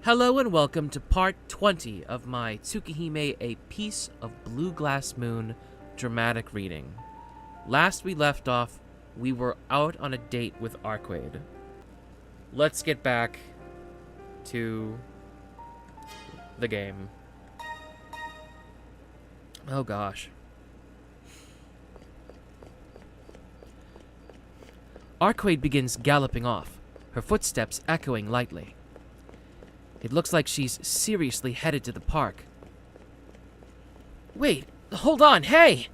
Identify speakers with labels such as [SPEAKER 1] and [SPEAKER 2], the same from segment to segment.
[SPEAKER 1] Hello and welcome to part 20 of my Tsukihime, A Piece of Blue Glass Moon dramatic reading. Last we left off, we were out on a date with Arcueid. Let's get back to the game. Oh gosh. Arcueid begins galloping off, her footsteps echoing lightly. It looks like she's seriously headed to the park. Wait, hold on, hey!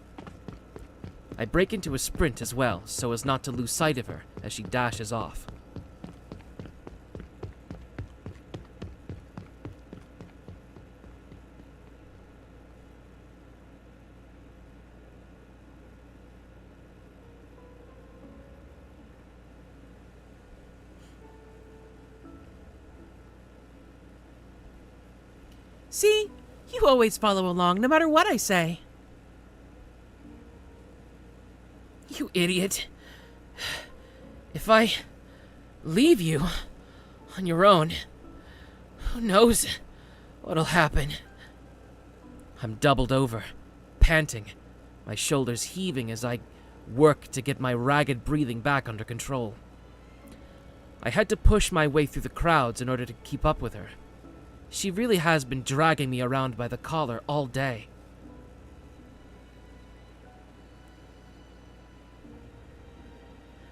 [SPEAKER 1] I break into a sprint as well, so as not to lose sight of her as she dashes off.
[SPEAKER 2] See? You always follow along, no matter what I say. You idiot. If I leave you on your own, who knows what'll happen?
[SPEAKER 1] I'm doubled over, panting, my shoulders heaving as I work to get my ragged breathing back under control. I had to push my way through the crowds in order to keep up with her. She really has been dragging me around by the collar all day.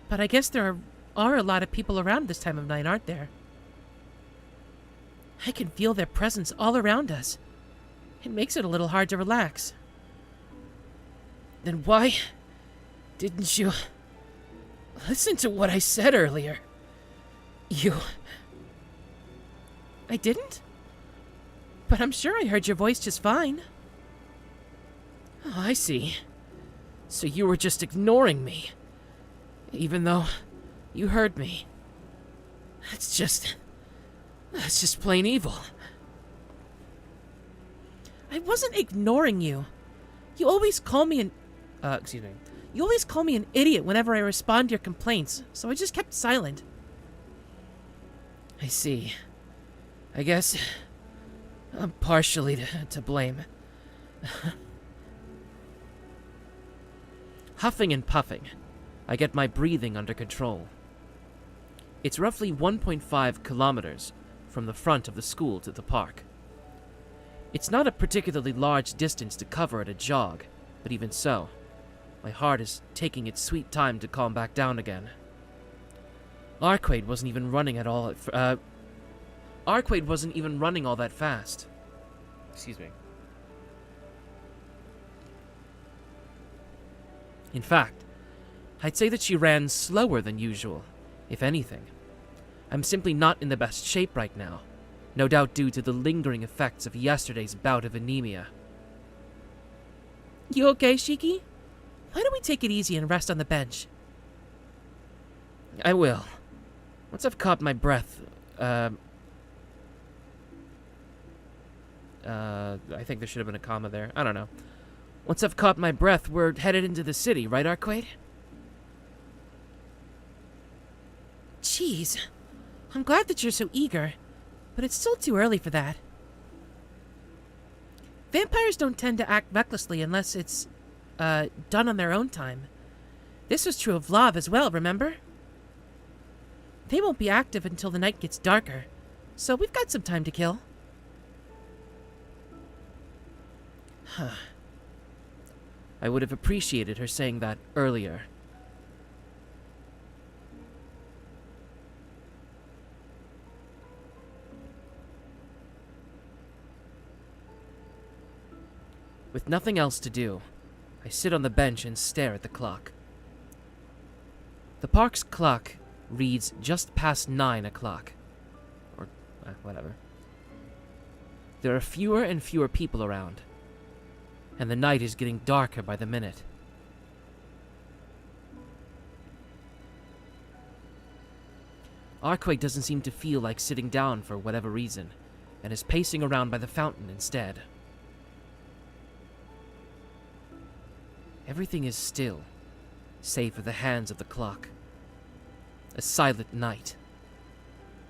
[SPEAKER 2] But I guess there are a lot of people around this time of night, aren't there? I can feel their presence all around us. It makes it a little hard to relax.
[SPEAKER 1] Then why didn't you listen to what I said earlier?
[SPEAKER 2] I didn't? But I'm sure I heard your voice just fine.
[SPEAKER 1] Oh, I see. So you were just ignoring me, even though you heard me. That's just plain evil.
[SPEAKER 2] I wasn't ignoring you. You always call me You always call me an idiot whenever I respond to your complaints, so I just kept silent.
[SPEAKER 1] I see. I guess I'm partially to blame. Huffing and puffing, I get my breathing under control. It's roughly 1.5 kilometers from the front of the school to the park. It's not a particularly large distance to cover at a jog, but even so, my heart is taking its sweet time to calm back down again. Arcueid wasn't even running at all. Arcueid wasn't even running all that fast. Excuse me. In fact, I'd say that she ran slower than usual, if anything. I'm simply not in the best shape right now, no doubt due to the lingering effects of yesterday's bout of anemia.
[SPEAKER 2] You okay, Shiki? Why don't we take it easy and rest on the bench?
[SPEAKER 1] I will. Once I've caught my breath, I think there should have been a comma there. I don't know. Once I've caught my breath, we're headed into the city, right, Arcueid?
[SPEAKER 2] Jeez. I'm glad that you're so eager, but it's still too early for that. Vampires don't tend to act recklessly unless it's, done on their own time. This was true of Vlav as well, remember? They won't be active until the night gets darker, so we've got some time to kill.
[SPEAKER 1] Huh. I would have appreciated her saying that earlier. With nothing else to do, I sit on the bench and stare at the clock. The park's clock reads just past 9 o'clock. Or, whatever. There are fewer and fewer people around, and the night is getting darker by the minute. Arcueid doesn't seem to feel like sitting down for whatever reason, and is pacing around by the fountain instead. Everything is still, save for the hands of the clock. A silent night.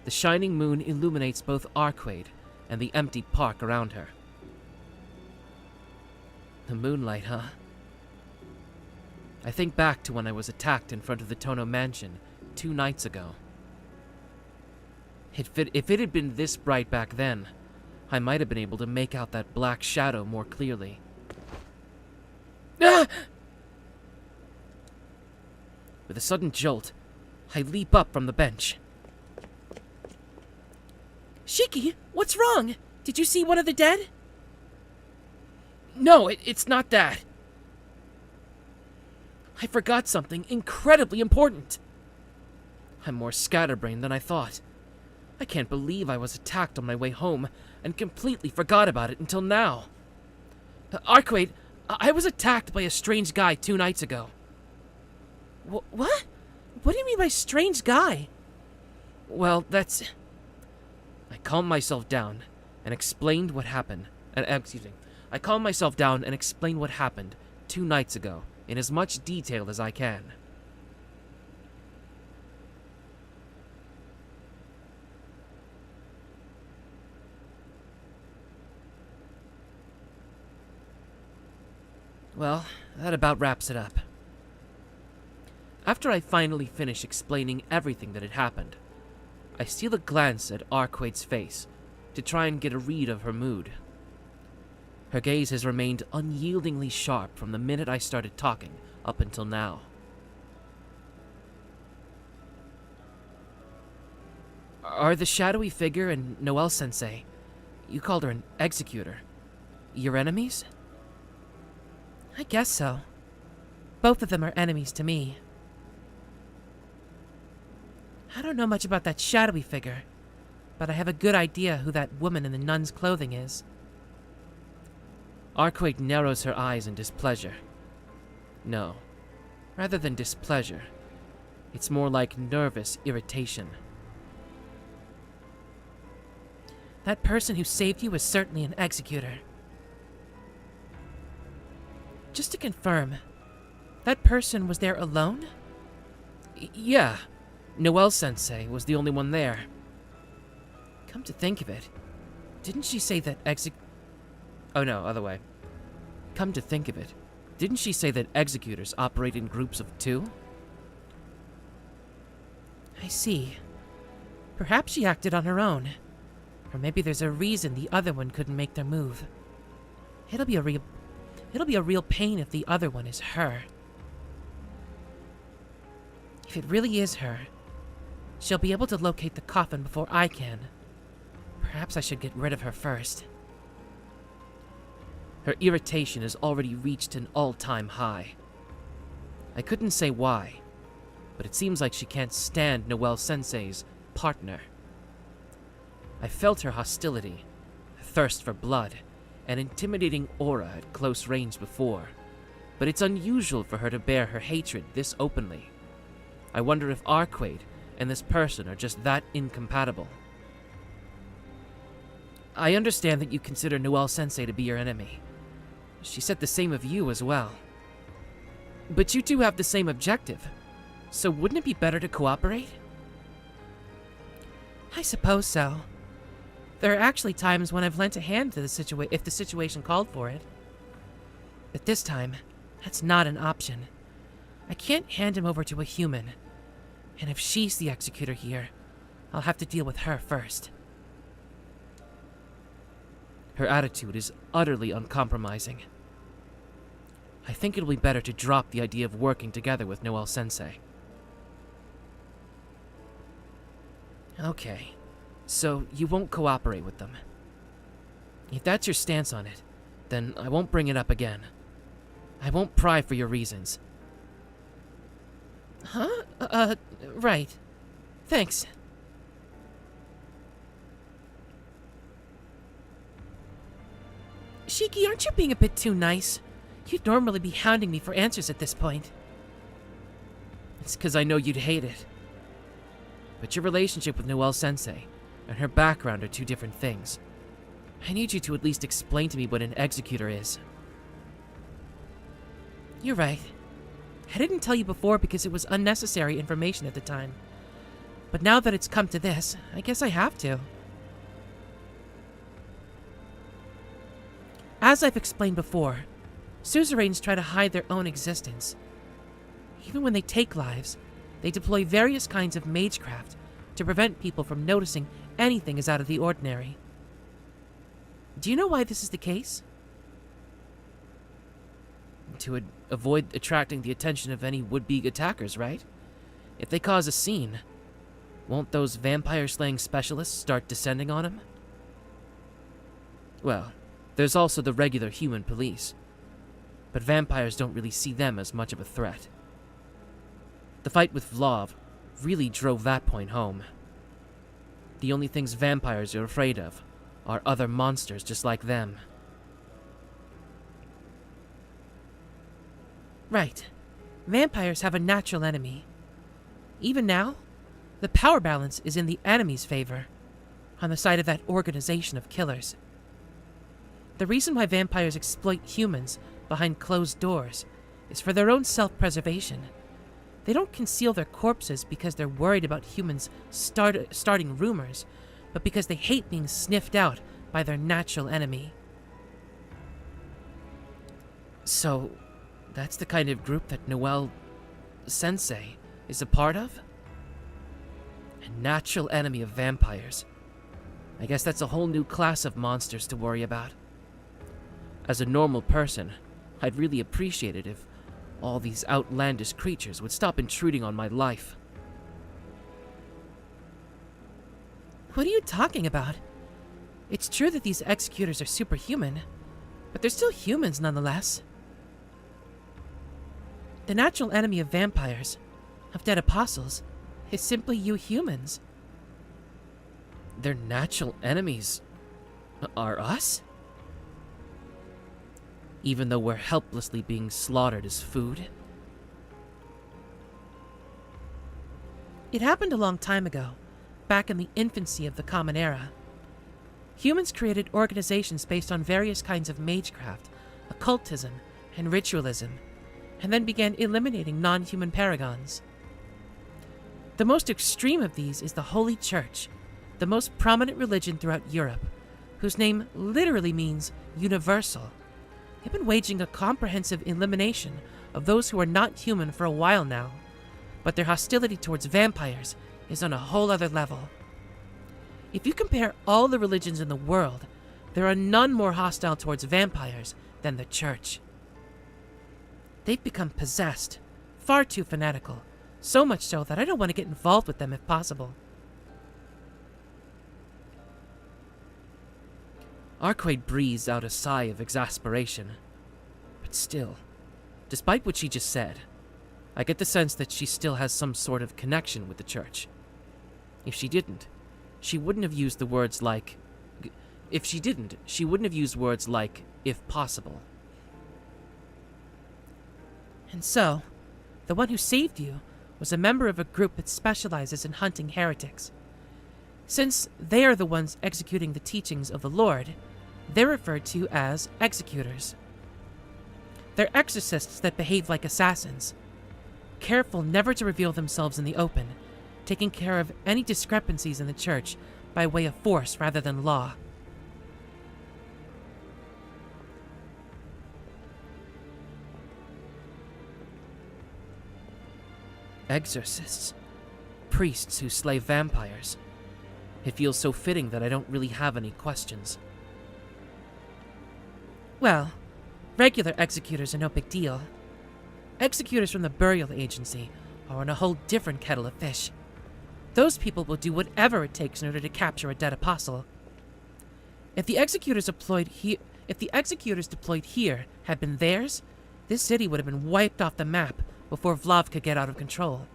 [SPEAKER 1] The shining moon illuminates both Arcueid and the empty park around her. The moonlight, huh? I think back to when I was attacked in front of the Tono mansion 2 nights ago. If it had been this bright back then, I might have been able to make out that black shadow more clearly. Ah! With a sudden jolt, I leap up from the bench.
[SPEAKER 2] Shiki, what's wrong? Did you see one of the dead?
[SPEAKER 1] No, it's not that. I forgot something incredibly important. I'm more scatterbrained than I thought. I can't believe I was attacked on my way home and completely forgot about it until now. Arcueid, I was attacked by a strange guy 2 nights ago.
[SPEAKER 2] What? What do you mean by strange guy?
[SPEAKER 1] Well, that's... I calmed myself down and explained what happened. I calmed myself down and explained what happened 2 nights ago in as much detail as I can. Well, that about wraps it up. After I finally finish explaining everything that had happened, I steal a glance at Arcueid's face to try and get a read of her mood. Her gaze has remained unyieldingly sharp from the minute I started talking up until now. Are the shadowy figure and Noelle-sensei, you called her an executor, your enemies?
[SPEAKER 2] I guess so. Both of them are enemies to me. I don't know much about that shadowy figure, but I have a good idea who that woman in the nun's clothing is.
[SPEAKER 1] Arcueid narrows her eyes in displeasure. No, rather than displeasure, it's more like nervous irritation.
[SPEAKER 2] That person who saved you is certainly an executor. Just to confirm, that person was there alone?
[SPEAKER 1] Yeah, Noelle-sensei was the only one there. Come to think of it, didn't she say that Oh no, other way. Come to think of it, didn't she say that executors operate in groups of 2?
[SPEAKER 2] I see. Perhaps she acted on her own. Or maybe there's a reason the other one couldn't make their move. It'll be a real pain if the other one is her. If it really is her, she'll be able to locate the coffin before I can. Perhaps I should get rid of her first.
[SPEAKER 1] Her irritation has already reached an all-time high. I couldn't say why, but it seems like she can't stand Noelle-sensei's partner. I felt her hostility, thirst for blood, an intimidating aura at close range before, but it's unusual for her to bear her hatred this openly. I wonder if Arcueid and this person are just that incompatible. I understand that you consider Noelle-sensei to be your enemy. She said the same of you as well. But you two have the same objective, so wouldn't it be better to cooperate?
[SPEAKER 2] I suppose so. There are actually times when I've lent a hand to if the situation called for it. But this time, that's not an option. I can't hand him over to a human. And if she's the executor here, I'll have to deal with her first.
[SPEAKER 1] Her attitude is utterly uncompromising. I think it'll be better to drop the idea of working together with Noelle-sensei. Okay, so you won't cooperate with them. If that's your stance on it, then I won't bring it up again. I won't pry for your reasons.
[SPEAKER 2] Huh? Right. Thanks. Shiki, aren't you being a bit too nice? You'd normally be hounding me for answers at this point.
[SPEAKER 1] It's because I know you'd hate it. But your relationship with Noelle-sensei and her background are 2 different things. I need you to at least explain to me what an executor is.
[SPEAKER 2] You're right. I didn't tell you before because it was unnecessary information at the time. But now that it's come to this, I guess I have to. As I've explained before, suzerains try to hide their own existence. Even when they take lives, they deploy various kinds of magecraft to prevent people from noticing anything is out of the ordinary. Do you know why this is the case?
[SPEAKER 1] To avoid attracting the attention of any would-be attackers, right? If they cause a scene, won't those vampire-slaying specialists start descending on them? Well, there's also the regular human police, but vampires don't really see them as much of a threat. The fight with Vlav really drove that point home. The only things vampires are afraid of are other monsters just like them.
[SPEAKER 2] Right. Vampires have a natural enemy. Even now, the power balance is in the enemy's favor, on the side of that organization of killers. The reason why vampires exploit humans behind closed doors is for their own self-preservation. They don't conceal their corpses because they're worried about humans starting rumors, but because they hate being sniffed out by their natural enemy.
[SPEAKER 1] So, that's the kind of group that Noelle-sensei is a part of? A natural enemy of vampires. I guess that's a whole new class of monsters to worry about. As a normal person, I'd really appreciate it if all these outlandish creatures would stop intruding on my life.
[SPEAKER 2] What are you talking about? It's true that these executors are superhuman, but they're still humans nonetheless. The natural enemy of vampires, of dead apostles, is simply you humans.
[SPEAKER 1] Their natural enemies are us? Even though we're helplessly being slaughtered as food?
[SPEAKER 2] It happened a long time ago, back in the infancy of the Common Era. Humans created organizations based on various kinds of magecraft, occultism, and ritualism, and then began eliminating non-human paragons. The most extreme of these is the Holy Church, the most prominent religion throughout Europe, whose name literally means universal. They've been waging a comprehensive elimination of those who are not human for a while now, but their hostility towards vampires is on a whole other level. If you compare all the religions in the world, there are none more hostile towards vampires than the Church. They've become possessed, far too fanatical, so much so that I don't want to get involved with them if possible.
[SPEAKER 1] Arcueid breathes out a sigh of exasperation. But still, despite what she just said, I get the sense that she still has some sort of connection with the Church. If she didn't, she wouldn't have used the words like... If she didn't, she wouldn't have used words like, if possible.
[SPEAKER 2] And so, the one who saved you was a member of a group that specializes in hunting heretics. Since they are the ones executing the teachings of the Lord, they're referred to as executors. They're exorcists that behave like assassins, careful never to reveal themselves in the open, taking care of any discrepancies in the Church by way of force rather than law.
[SPEAKER 1] Exorcists. Priests who slay vampires. It feels so fitting that I don't really have any questions.
[SPEAKER 2] Well, regular executors are no big deal. Executors from the burial agency are on a whole different kettle of fish. Those people will do whatever it takes in order to capture a dead apostle. If the executors deployed here had been theirs, this city would have been wiped off the map before Vlav could get out of control.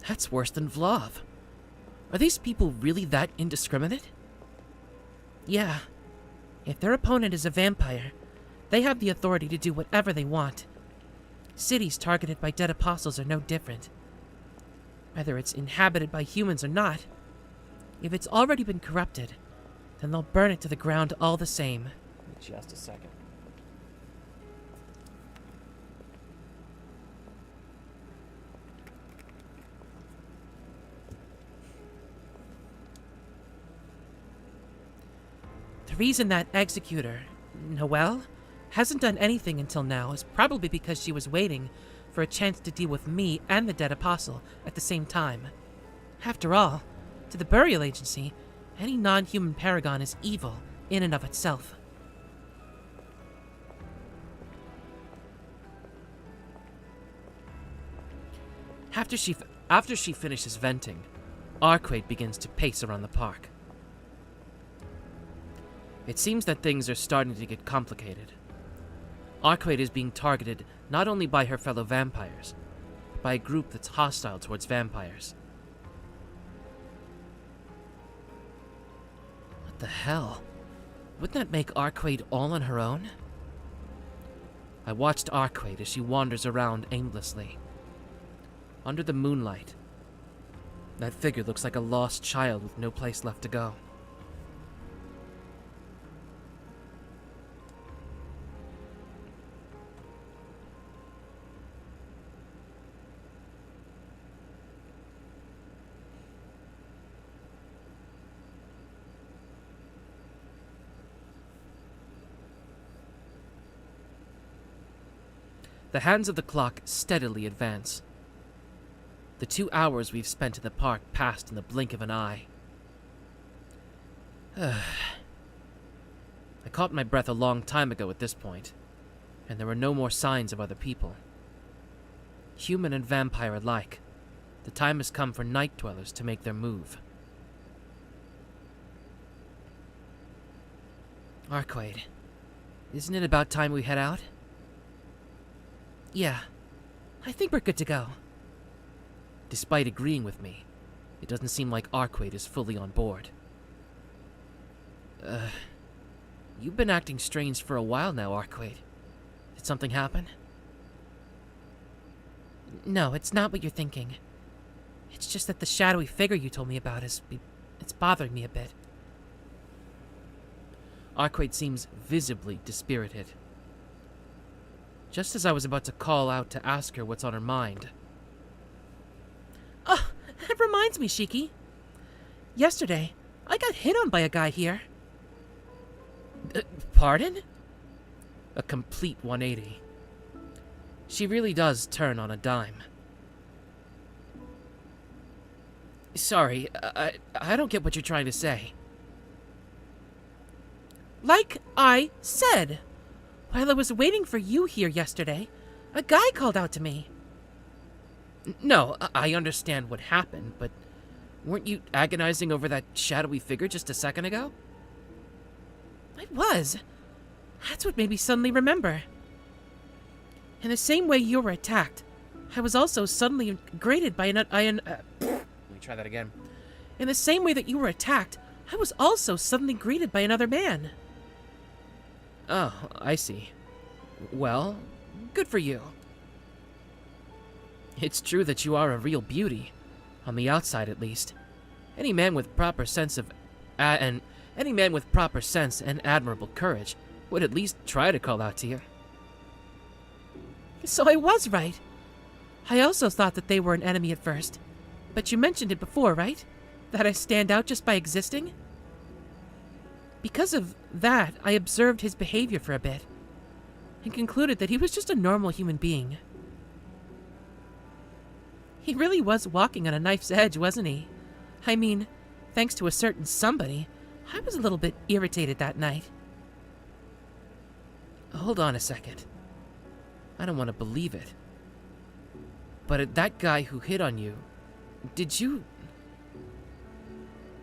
[SPEAKER 1] That's worse than Vlav. Are these people really that indiscriminate?
[SPEAKER 2] Yeah. If their opponent is a vampire, they have the authority to do whatever they want. Cities targeted by dead apostles are no different. Whether it's inhabited by humans or not, if it's already been corrupted, then they'll burn it to the ground all the same.
[SPEAKER 1] Just a second.
[SPEAKER 2] reason that executor, Noelle, hasn't done anything until now is probably because she was waiting for a chance to deal with me and the dead apostle at the same time. After all, to the burial agency, any non-human paragon is evil in and of itself.
[SPEAKER 1] After she finishes venting, Arcueid begins to pace around the park. It seems that things are starting to get complicated. Arcueid is being targeted not only by her fellow vampires, but by a group that's hostile towards vampires. What the hell? Wouldn't that make Arcueid all on her own? I watched Arcueid as she wanders around aimlessly. Under the moonlight, that figure looks like a lost child with no place left to go. The hands of the clock steadily advance. The 2 hours we've spent in the park passed in the blink of an eye. I caught my breath a long time ago at this point, and there were no more signs of other people. Human and vampire alike, the time has come for night dwellers to make their move. Arcueid, isn't it about time we head out?
[SPEAKER 2] Yeah, I think we're good to go.
[SPEAKER 1] Despite agreeing with me, it doesn't seem like Arcueid is fully on board. You've been acting strange for a while now, Arcueid. Did something happen?
[SPEAKER 2] No, it's not what you're thinking. It's just that the shadowy figure you told me about it's bothering me a bit.
[SPEAKER 1] Arcueid seems visibly dispirited. Just as I was about to call out to ask her what's on her mind.
[SPEAKER 2] Oh, that reminds me, Shiki. Yesterday, I got hit on by a guy here.
[SPEAKER 1] Pardon? A complete 180. She really does turn on a dime. Sorry, I don't get what you're trying to say.
[SPEAKER 2] Like I said, while I was waiting for you here yesterday, a guy called out to me.
[SPEAKER 1] No, I understand what happened, but weren't you agonizing over that shadowy figure just a second ago?
[SPEAKER 2] I was. That's what made me suddenly remember. In the same way you were attacked, I was also suddenly greeted by let me try that again. In the same way that you were attacked, I was also suddenly greeted by another man.
[SPEAKER 1] Oh, I see. Well, good for you. It's true that you are a real beauty, on the outside at least. Any man with proper sense and admirable courage would at least try to call out to you.
[SPEAKER 2] So I was right. I also thought that they were an enemy at first, but you mentioned it before, right? That I stand out just by existing? Because of that, I observed his behavior for a bit, and concluded that he was just a normal human being. He really was walking on a knife's edge, wasn't he? I mean, thanks to a certain somebody, I was a little bit irritated that night.
[SPEAKER 1] Hold on a second. I don't want to believe it. But that guy who hit on you, did you...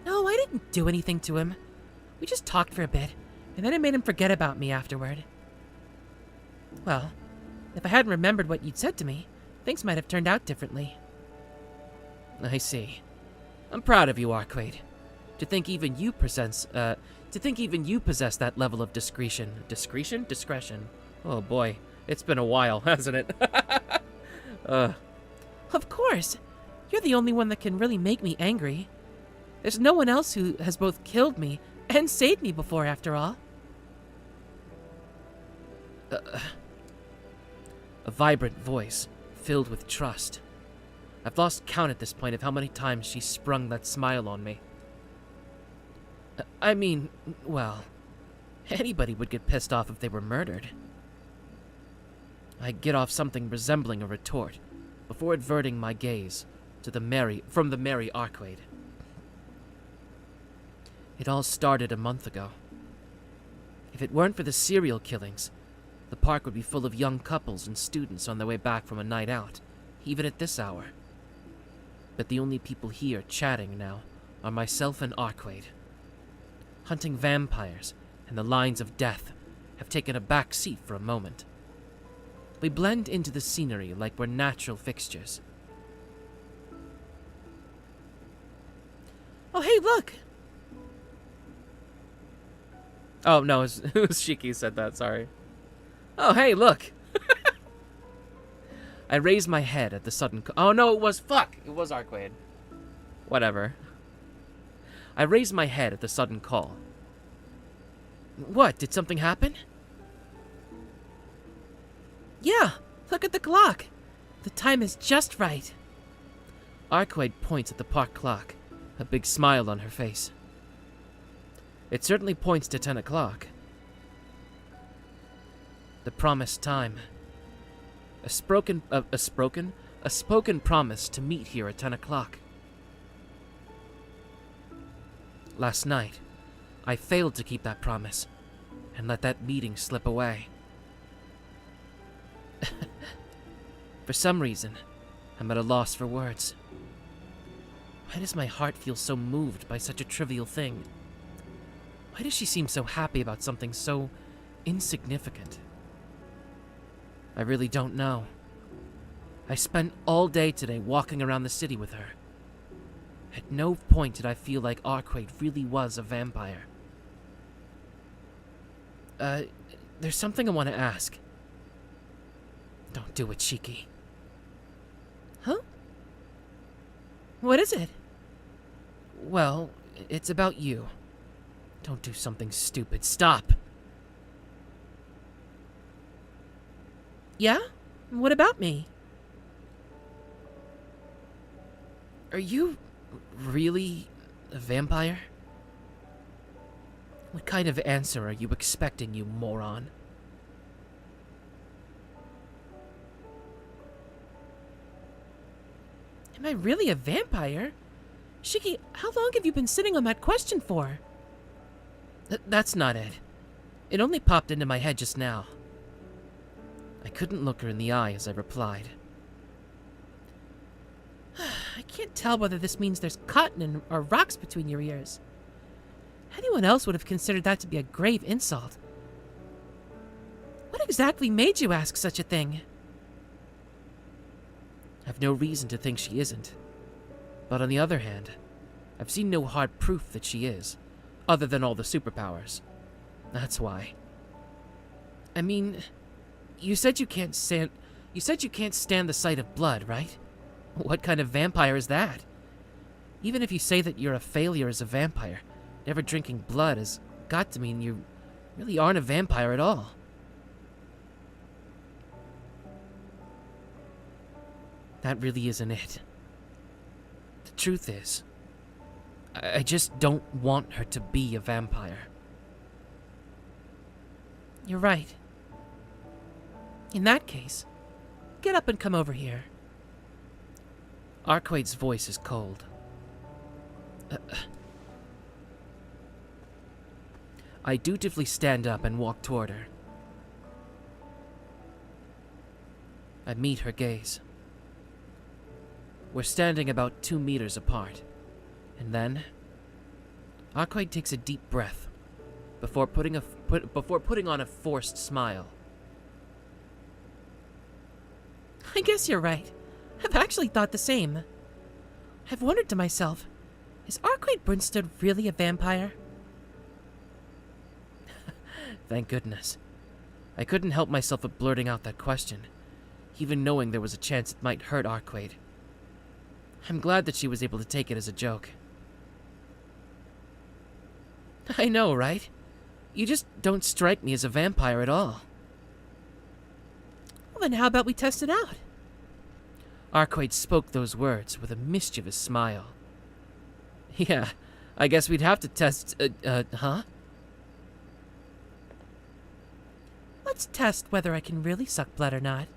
[SPEAKER 2] No, I didn't do anything to him. We just talked for a bit, and then I made him forget about me afterward. Well, if I hadn't remembered what you'd said to me, things might have turned out differently.
[SPEAKER 1] I see. I'm proud of you, Arcueid. To think even you possess that level of discretion. Discretion? Oh boy, it's been a while, hasn't it?
[SPEAKER 2] Of course. You're the only one that can really make me angry. There's no one else who has both killed me and saved me before, after all.
[SPEAKER 1] A vibrant voice, filled with trust. I've lost count at this point of how many times she sprung that smile on me. I mean, well, Anybody would get pissed off if they were murdered. I get off something resembling a retort before adverting my gaze to from the merry Arcueid. It all started a month ago. If it weren't for the serial killings, the park would be full of young couples and students on their way back from a night out, even at this hour. But the only people here chatting now are myself and Arcueid. Hunting vampires and the lines of death have taken a back seat for a moment. We blend into the scenery like we're natural fixtures.
[SPEAKER 2] Oh, hey, look!
[SPEAKER 1] Oh, no, it was Shiki said that, sorry. Oh, hey, look! I raised my head at the sudden oh, no, it was Arcueid. Whatever. I raised my head at the sudden call. What, did something happen?
[SPEAKER 2] Yeah, look at the clock. The time is just right.
[SPEAKER 1] Arcueid points at the park clock, a big smile on her face. It certainly points to 10 o'clock. The promised time. A spoken promise to meet here at 10 o'clock. Last night, I failed to keep that promise and let that meeting slip away. For some reason, I'm at a loss for words. Why does my heart feel so moved by such a trivial thing? Why does she seem so happy about something so insignificant? I really don't know. I spent all day today walking around the city with her. At no point did I feel like Arcueid really was a vampire. There's something I want to ask. Don't do it, Shiki.
[SPEAKER 2] Huh? What is it?
[SPEAKER 1] Well, it's about you. Don't do something stupid. Stop.
[SPEAKER 2] Yeah? What about me?
[SPEAKER 1] Are you really a vampire? What kind of answer are you expecting, you moron?
[SPEAKER 2] Am I really a vampire? Shiki, how long have you been sitting on that question for?
[SPEAKER 1] That's not it. It only popped into my head just now. I couldn't look her in the eye as I replied.
[SPEAKER 2] I can't tell whether this means there's cotton or rocks between your ears. Anyone else would have considered that to be a grave insult. What exactly made you ask such a thing?
[SPEAKER 1] I've no reason to think she isn't. But on the other hand, I've seen no hard proof that she is, other than all the superpowers. That's why. I mean, you said you can't stand the sight of blood, right? What kind of vampire is that? Even if you say that you're a failure as a vampire, never drinking blood has got to mean you really aren't a vampire at all. That really isn't it. The truth is, I just don't want her to be a vampire.
[SPEAKER 2] You're right. In that case, get up and come over here.
[SPEAKER 1] Arcueid's voice is cold. I dutifully stand up and walk toward her. I meet her gaze. We're standing about 2 meters apart, and then Arcueid takes a deep breath before putting on a forced smile.
[SPEAKER 2] I guess you're right. I've actually thought the same. I've wondered to myself, is Arcueid Brunstad really a vampire?
[SPEAKER 1] Thank goodness. I couldn't help myself at blurting out that question, even knowing there was a chance it might hurt Arcueid. I'm glad that she was able to take it as a joke. I know, right? You just don't strike me as a vampire at all.
[SPEAKER 2] Well, then how about we test it out?
[SPEAKER 1] Arcueid spoke those words with a mischievous smile. Yeah, I guess we'd have to test, huh?
[SPEAKER 2] Let's test whether I can really suck blood or not.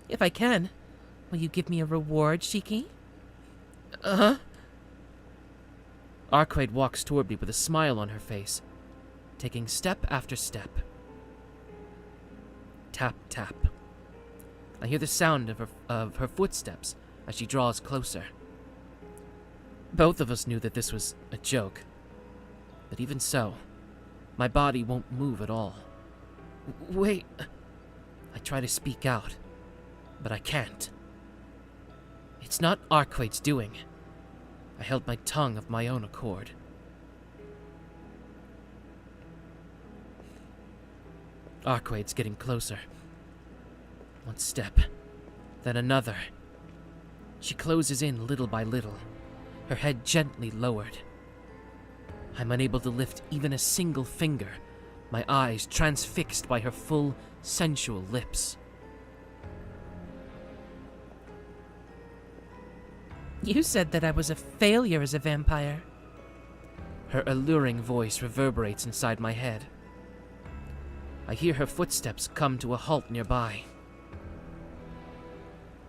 [SPEAKER 2] If I can, will you give me a reward, Shiki?
[SPEAKER 1] Uh-huh. Arcueid walks toward me with a smile on her face, taking step after step. Tap, tap. I hear the sound of her footsteps as she draws closer. Both of us knew that this was a joke, but even so, my body won't move at all. Wait. I try to speak out, but I can't. It's not Arcueid's doing. I held my tongue of my own accord. Arcueid's getting closer. One step, then another. She closes in little by little, her head gently lowered. I'm unable to lift even a single finger, my eyes transfixed by her full, sensual lips.
[SPEAKER 2] You said that I was a failure as a vampire.
[SPEAKER 1] Her alluring voice reverberates inside my head. I hear her footsteps come to a halt nearby.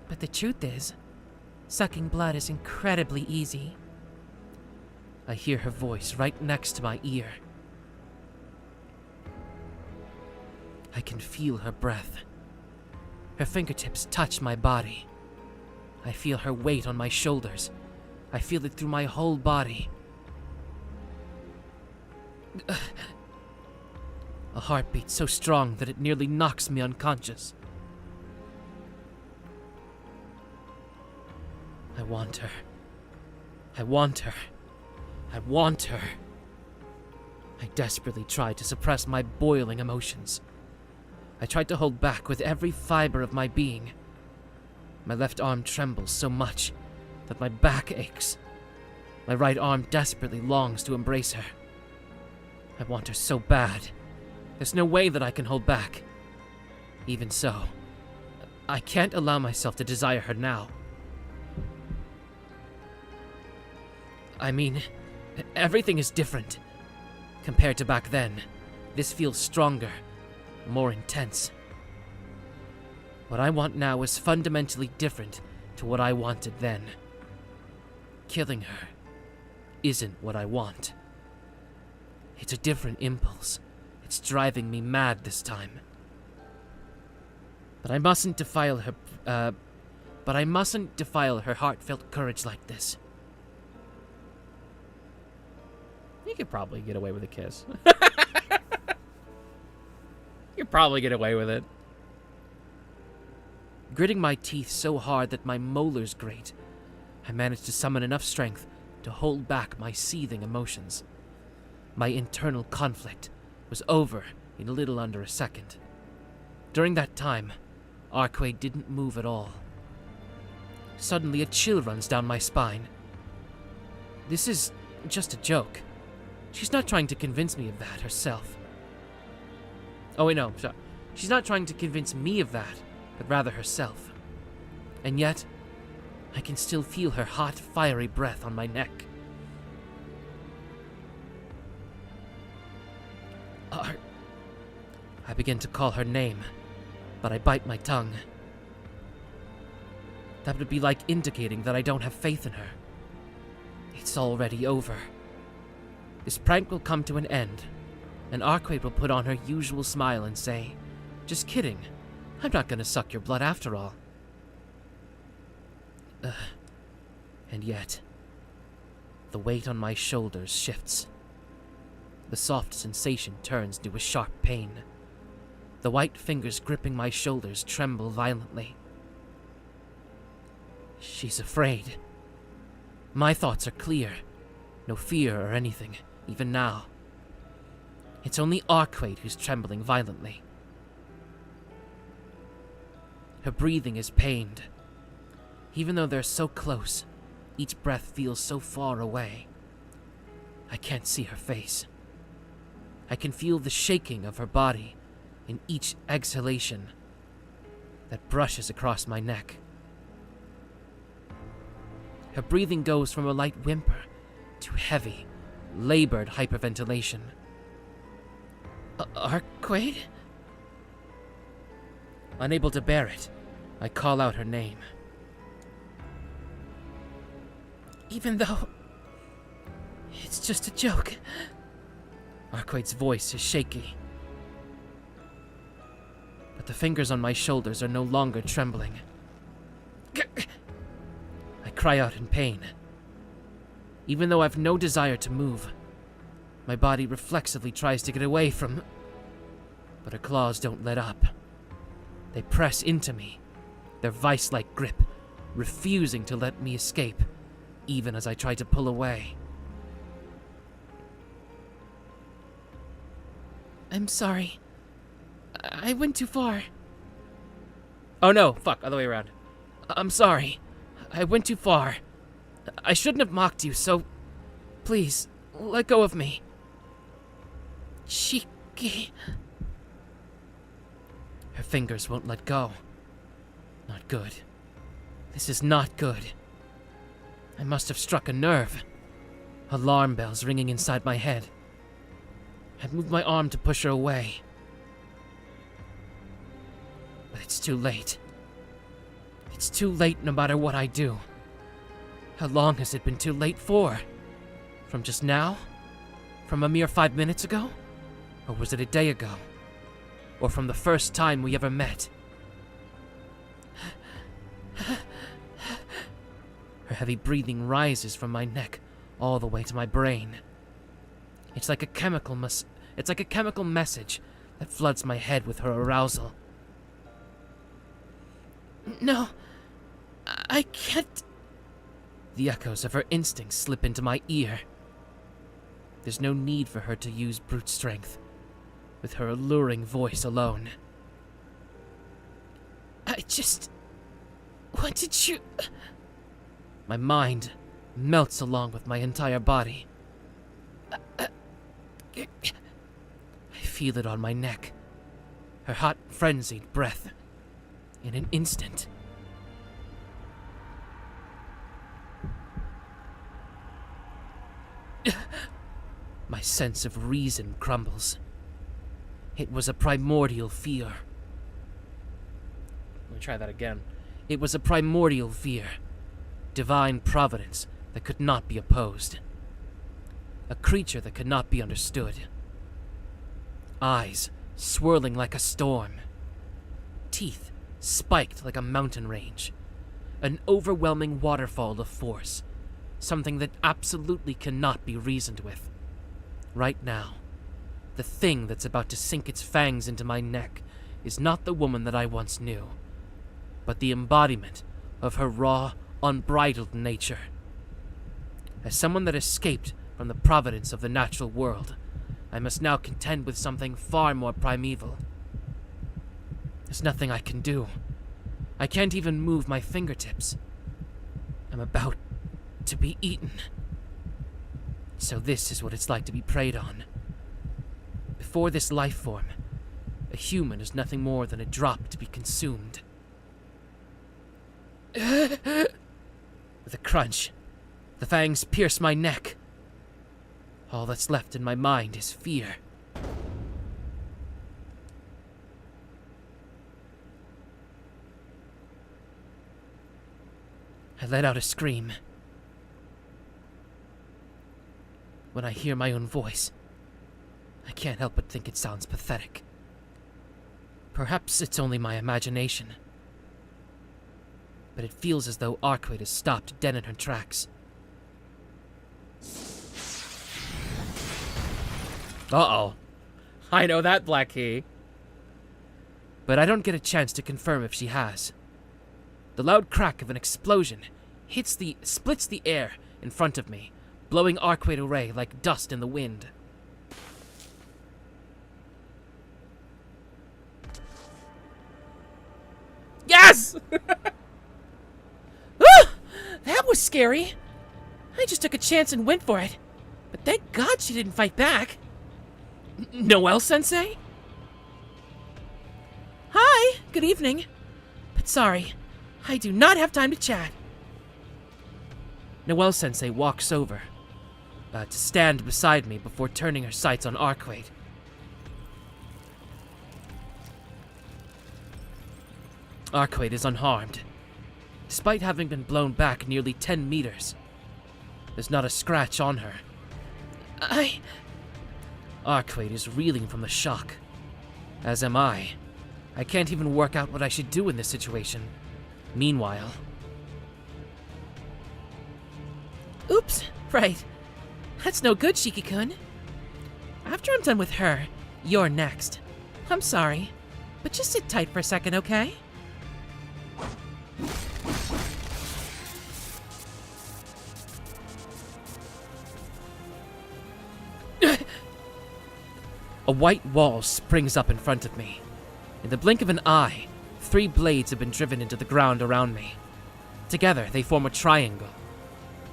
[SPEAKER 2] But the truth is, sucking blood is incredibly easy.
[SPEAKER 1] I hear her voice right next to my ear. I can feel her breath. Her fingertips touch my body. I feel her weight on my shoulders. I feel it through my whole body. A heartbeat so strong that it nearly knocks me unconscious. I want her. I want her. I want her. I desperately tried to suppress my boiling emotions. I tried to hold back with every fiber of my being. My left arm trembles so much that my back aches. My right arm desperately longs to embrace her. I want her so bad. There's no way that I can hold back. Even so, I can't allow myself to desire her now. I mean, everything is different. Compared to back then, this feels stronger, more intense. What I want now is fundamentally different to what I wanted then. Killing her isn't what I want. It's a different impulse. It's driving me mad this time. But I mustn't defile her heartfelt courage like this. You could probably get away with a kiss. You could probably get away with it. Gritting my teeth so hard that my molars grate, I managed to summon enough strength to hold back my seething emotions. My internal conflict was over in a little under a second. During that time, Arcueid didn't move at all. Suddenly a chill runs down my spine. This is just a joke. She's not trying to convince me of that herself. Oh wait, no, sorry. She's not trying to convince me of that, but rather herself. And yet, I can still feel her hot, fiery breath on my neck. I begin to call her name, but I bite my tongue. That would be like indicating that I don't have faith in her. It's already over. This prank will come to an end, and Arcueid will put on her usual smile and say, "Just kidding. I'm not gonna suck your blood after all." And yet, the weight on my shoulders shifts. The soft sensation turns to a sharp pain. The white fingers gripping my shoulders tremble violently. She's afraid. My thoughts are clear. No fear or anything, even now. It's only Arcueid who's trembling violently. Her breathing is pained. Even though they're so close, each breath feels so far away. I can't see her face. I can feel the shaking of her body in each exhalation that brushes across my neck. Her breathing goes from a light whimper to heavy, labored hyperventilation. Arcueid? Unable to bear it, I call out her name.
[SPEAKER 2] Even though it's just a joke.
[SPEAKER 1] Arcueid's voice is shaky. But the fingers on my shoulders are no longer trembling. I cry out in pain. Even though I've no desire to move, my body reflexively tries to get away from... But her claws don't let up. They press into me, their vice-like grip, refusing to let me escape, even as I try to pull away.
[SPEAKER 2] I'm sorry. I went too far.
[SPEAKER 1] Oh no, fuck, other way around. I'm sorry. I went too far. I shouldn't have mocked you, so please, let go of me.
[SPEAKER 2] Cheeky.
[SPEAKER 1] Her fingers won't let go. Not good. This is not good. I must have struck a nerve. Alarm bells ringing inside my head. I moved my arm to push her away. But it's too late. It's too late no matter what I do. How long has it been too late for? From just now? From a mere 5 minutes ago? Or was it a day ago? Or from the first time we ever met? Her heavy breathing rises from my neck all the way to my brain. It's like a chemical message that floods my head with her arousal.
[SPEAKER 2] No, I can't.
[SPEAKER 1] The echoes of her instincts slip into my ear. There's no need for her to use brute strength, with her alluring voice alone.
[SPEAKER 2] What did you...
[SPEAKER 1] My mind melts along with my entire body. I feel it on my neck, her hot, frenzied breath. In an instant. My sense of reason crumbles. It was a primordial fear. Let me try that again. It was a primordial fear. Divine providence that could not be opposed. A creature that could not be understood. Eyes swirling like a storm. Teeth spiked like a mountain range. An overwhelming waterfall of force. Something that absolutely cannot be reasoned with. Right now, the thing that's about to sink its fangs into my neck is not the woman that I once knew, but the embodiment of her raw, unbridled nature. As someone that escaped from the providence of the natural world, I must now contend with something far more primeval. There's nothing I can do. I can't even move my fingertips. I'm about to be eaten. So this is what it's like to be preyed on. Before this life form, a human is nothing more than a drop to be consumed. With a crunch, the fangs pierce my neck. All that's left in my mind is fear. I let out a scream. When I hear my own voice, I can't help but think it sounds pathetic. Perhaps it's only my imagination. But it feels as though Arcueid has stopped dead in her tracks. Uh-oh. I know that black key. But I don't get a chance to confirm if she has. The loud crack of an explosion splits the air in front of me, blowing Arcueid away like dust in the wind. Yes!
[SPEAKER 2] That was scary. I just took a chance and went for it. But thank God she didn't fight back.
[SPEAKER 1] Noelle-sensei?
[SPEAKER 2] Hi, good evening. But sorry, I do not have time to chat.
[SPEAKER 1] Noelle-sensei walks over, to stand beside me before turning her sights on Arcueid. Arcueid is unharmed, despite having been blown back nearly 10 meters. There's not a scratch on her. Arcueid is reeling from the shock. As am I. I can't even work out what I should do in this situation. Meanwhile...
[SPEAKER 2] Oops, right. That's no good, Shiki-kun. After I'm done with her, you're next. I'm sorry, but just sit tight for a second, okay?
[SPEAKER 1] A white wall springs up in front of me. In the blink of an eye, 3 blades have been driven into the ground around me. Together, they form a triangle,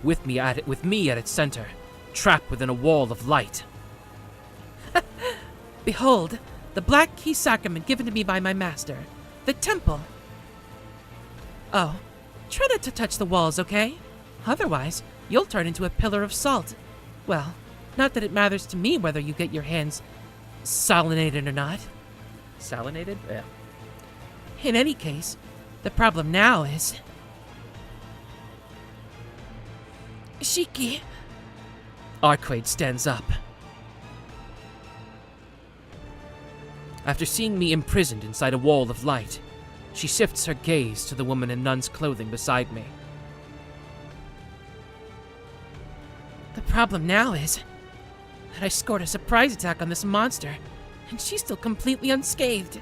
[SPEAKER 1] with me at its center, trapped within a wall of light.
[SPEAKER 2] Behold, the black key sacrament given to me by my master, the temple. Oh, try not to touch the walls, okay? Otherwise, you'll turn into a pillar of salt. Well, not that it matters to me whether you get your hands salinated or not.
[SPEAKER 1] Salinated? Yeah.
[SPEAKER 2] In any case, the problem now is... Shiki.
[SPEAKER 1] Arcueid stands up. After seeing me imprisoned inside a wall of light, she shifts her gaze to the woman in nun's clothing beside me.
[SPEAKER 2] The problem now is that I scored a surprise attack on this monster, and she's still completely unscathed.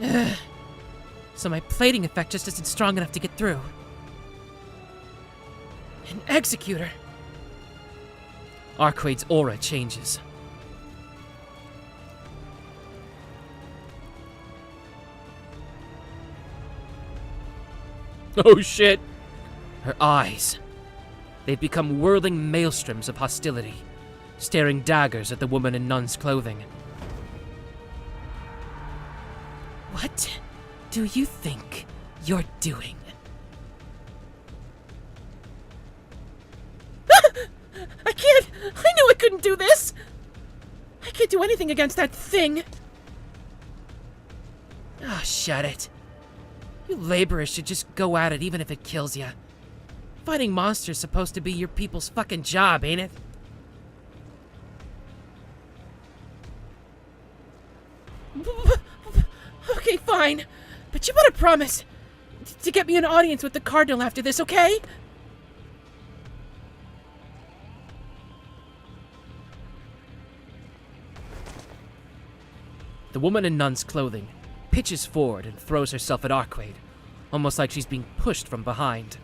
[SPEAKER 2] Ugh. So my plating effect just isn't strong enough to get through. An executor.
[SPEAKER 1] Arcueid's aura changes. Oh shit! Her eyes. They've become whirling maelstroms of hostility, staring daggers at the woman in nun's clothing.
[SPEAKER 2] What do you think you're doing? I can't! I knew I couldn't do this! I can't do anything against that thing! Ah, shut it. You laborers should just go at it even if it kills you. Fighting monsters supposed to be your people's fucking job, ain't it? Okay, fine. But you better promise to get me an audience with the Cardinal after this, okay?
[SPEAKER 1] The woman in nun's clothing pitches forward and throws herself at Arcueid, almost like she's being pushed from behind.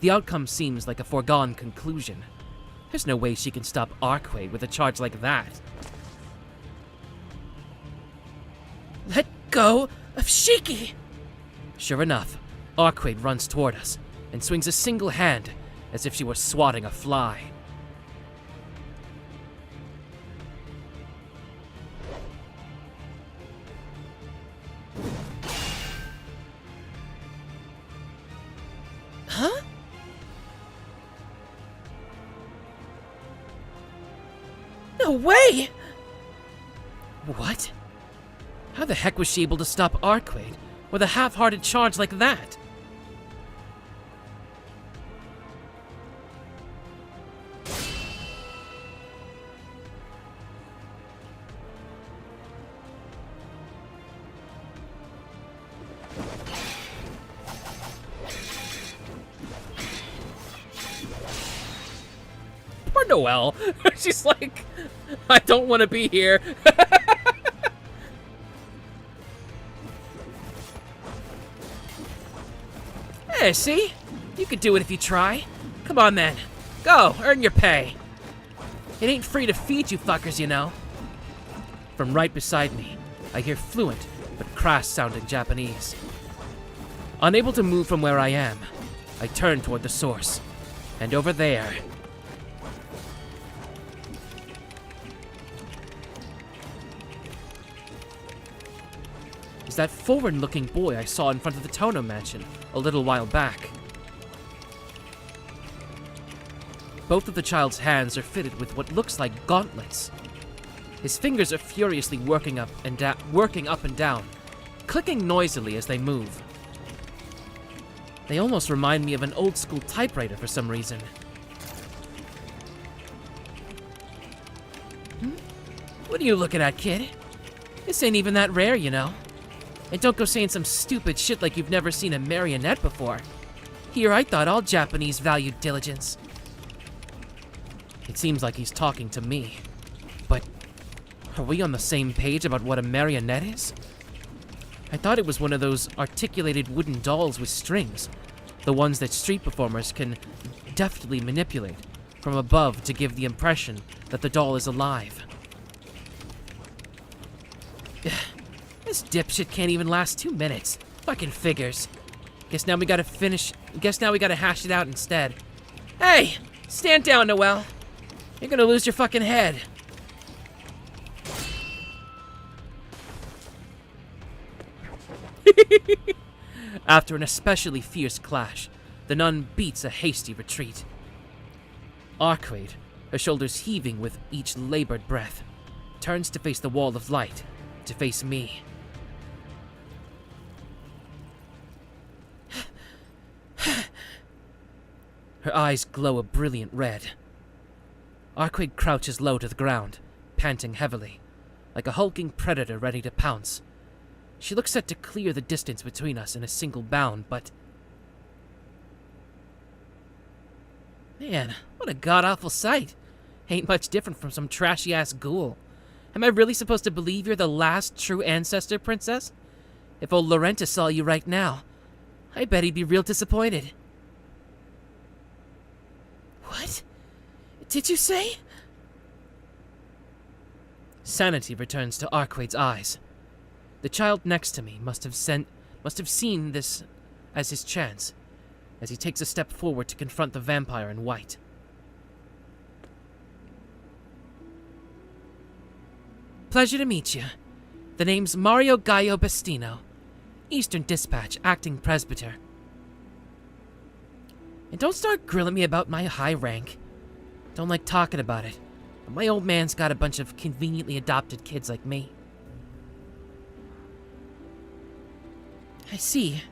[SPEAKER 1] The outcome seems like a foregone conclusion. There's no way she can stop Arcueid with a charge like that.
[SPEAKER 2] Let go of Shiki!
[SPEAKER 1] Sure enough, Arcueid runs toward us and swings a single hand as if she were swatting a fly.
[SPEAKER 2] Huh? No way!
[SPEAKER 1] What? How the heck was she able to stop Arcueid with a half-hearted charge like that? Poor Noelle. She's like, I don't want to be here. Hey, see? You could do it if you try. Come on then. Go, earn your pay. It ain't free to feed you fuckers, you know. From right beside me, I hear fluent but crass-sounding Japanese. Unable to move from where I am, I turn toward the source. And over there... is that forward-looking boy I saw in front of the Tono mansion a little while back. Both of the child's hands are fitted with what looks like gauntlets. His fingers are furiously working up and down, clicking noisily as they move. They almost remind me of an old-school typewriter for some reason. What are you looking at, kid? This ain't even that rare, you know. And don't go saying some stupid shit like you've never seen a marionette before. Here, I thought all Japanese valued diligence. It seems like he's talking to me. But are we on the same page about what a marionette is? I thought it was one of those articulated wooden dolls with strings. The ones that street performers can deftly manipulate from above to give the impression that the doll is alive. This dipshit can't even last 2 minutes. Fucking figures. Guess now we gotta hash it out instead. Hey! Stand down, Noelle. You're gonna lose your fucking head. After an especially fierce clash, the nun beats a hasty retreat. Arcueid, her shoulders heaving with each labored breath, turns to face the wall of light, to face me. Her eyes glow a brilliant red. Arcueid crouches low to the ground, panting heavily, like a hulking predator ready to pounce. She looks set to clear the distance between us in a single bound, but... Man, what a god-awful sight. Ain't much different from some trashy-ass ghoul. Am I really supposed to believe you're the last true ancestor, princess? If old Laurentis saw you right now, I bet he'd be real disappointed. What? Did you say? Sanity returns to Arcueid's eyes. The child next to me must have seen this as his chance, as he takes a step forward to confront the vampire in white. Pleasure to meet you. The name's Mario Gaio Bestino, Eastern Dispatch, acting presbyter. And don't start grilling me about my high rank. Don't like talking about it, but my old man's got a bunch of conveniently adopted kids like me. I see.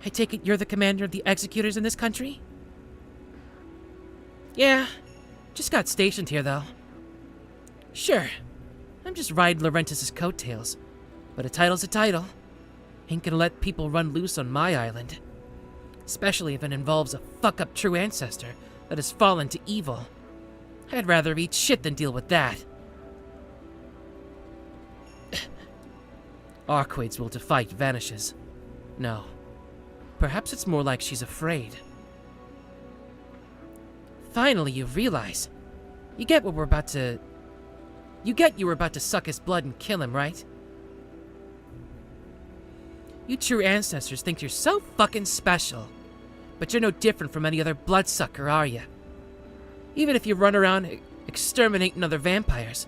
[SPEAKER 1] I take it you're the commander of the executors in this country? Yeah, just got stationed here, though. Sure, I'm just riding Laurentis' coattails, but a title's a title. Ain't gonna let people run loose on my island. Especially if it involves a fuck-up true ancestor that has fallen to evil. I'd rather eat shit than deal with that. Arcueid's will to fight vanishes. No. Perhaps it's more like she's afraid. Finally, you realize. You get you were about to suck his blood and kill him, right? You true ancestors think you're so fucking special. But you're no different from any other bloodsucker, are you? Even if you run around exterminating other vampires,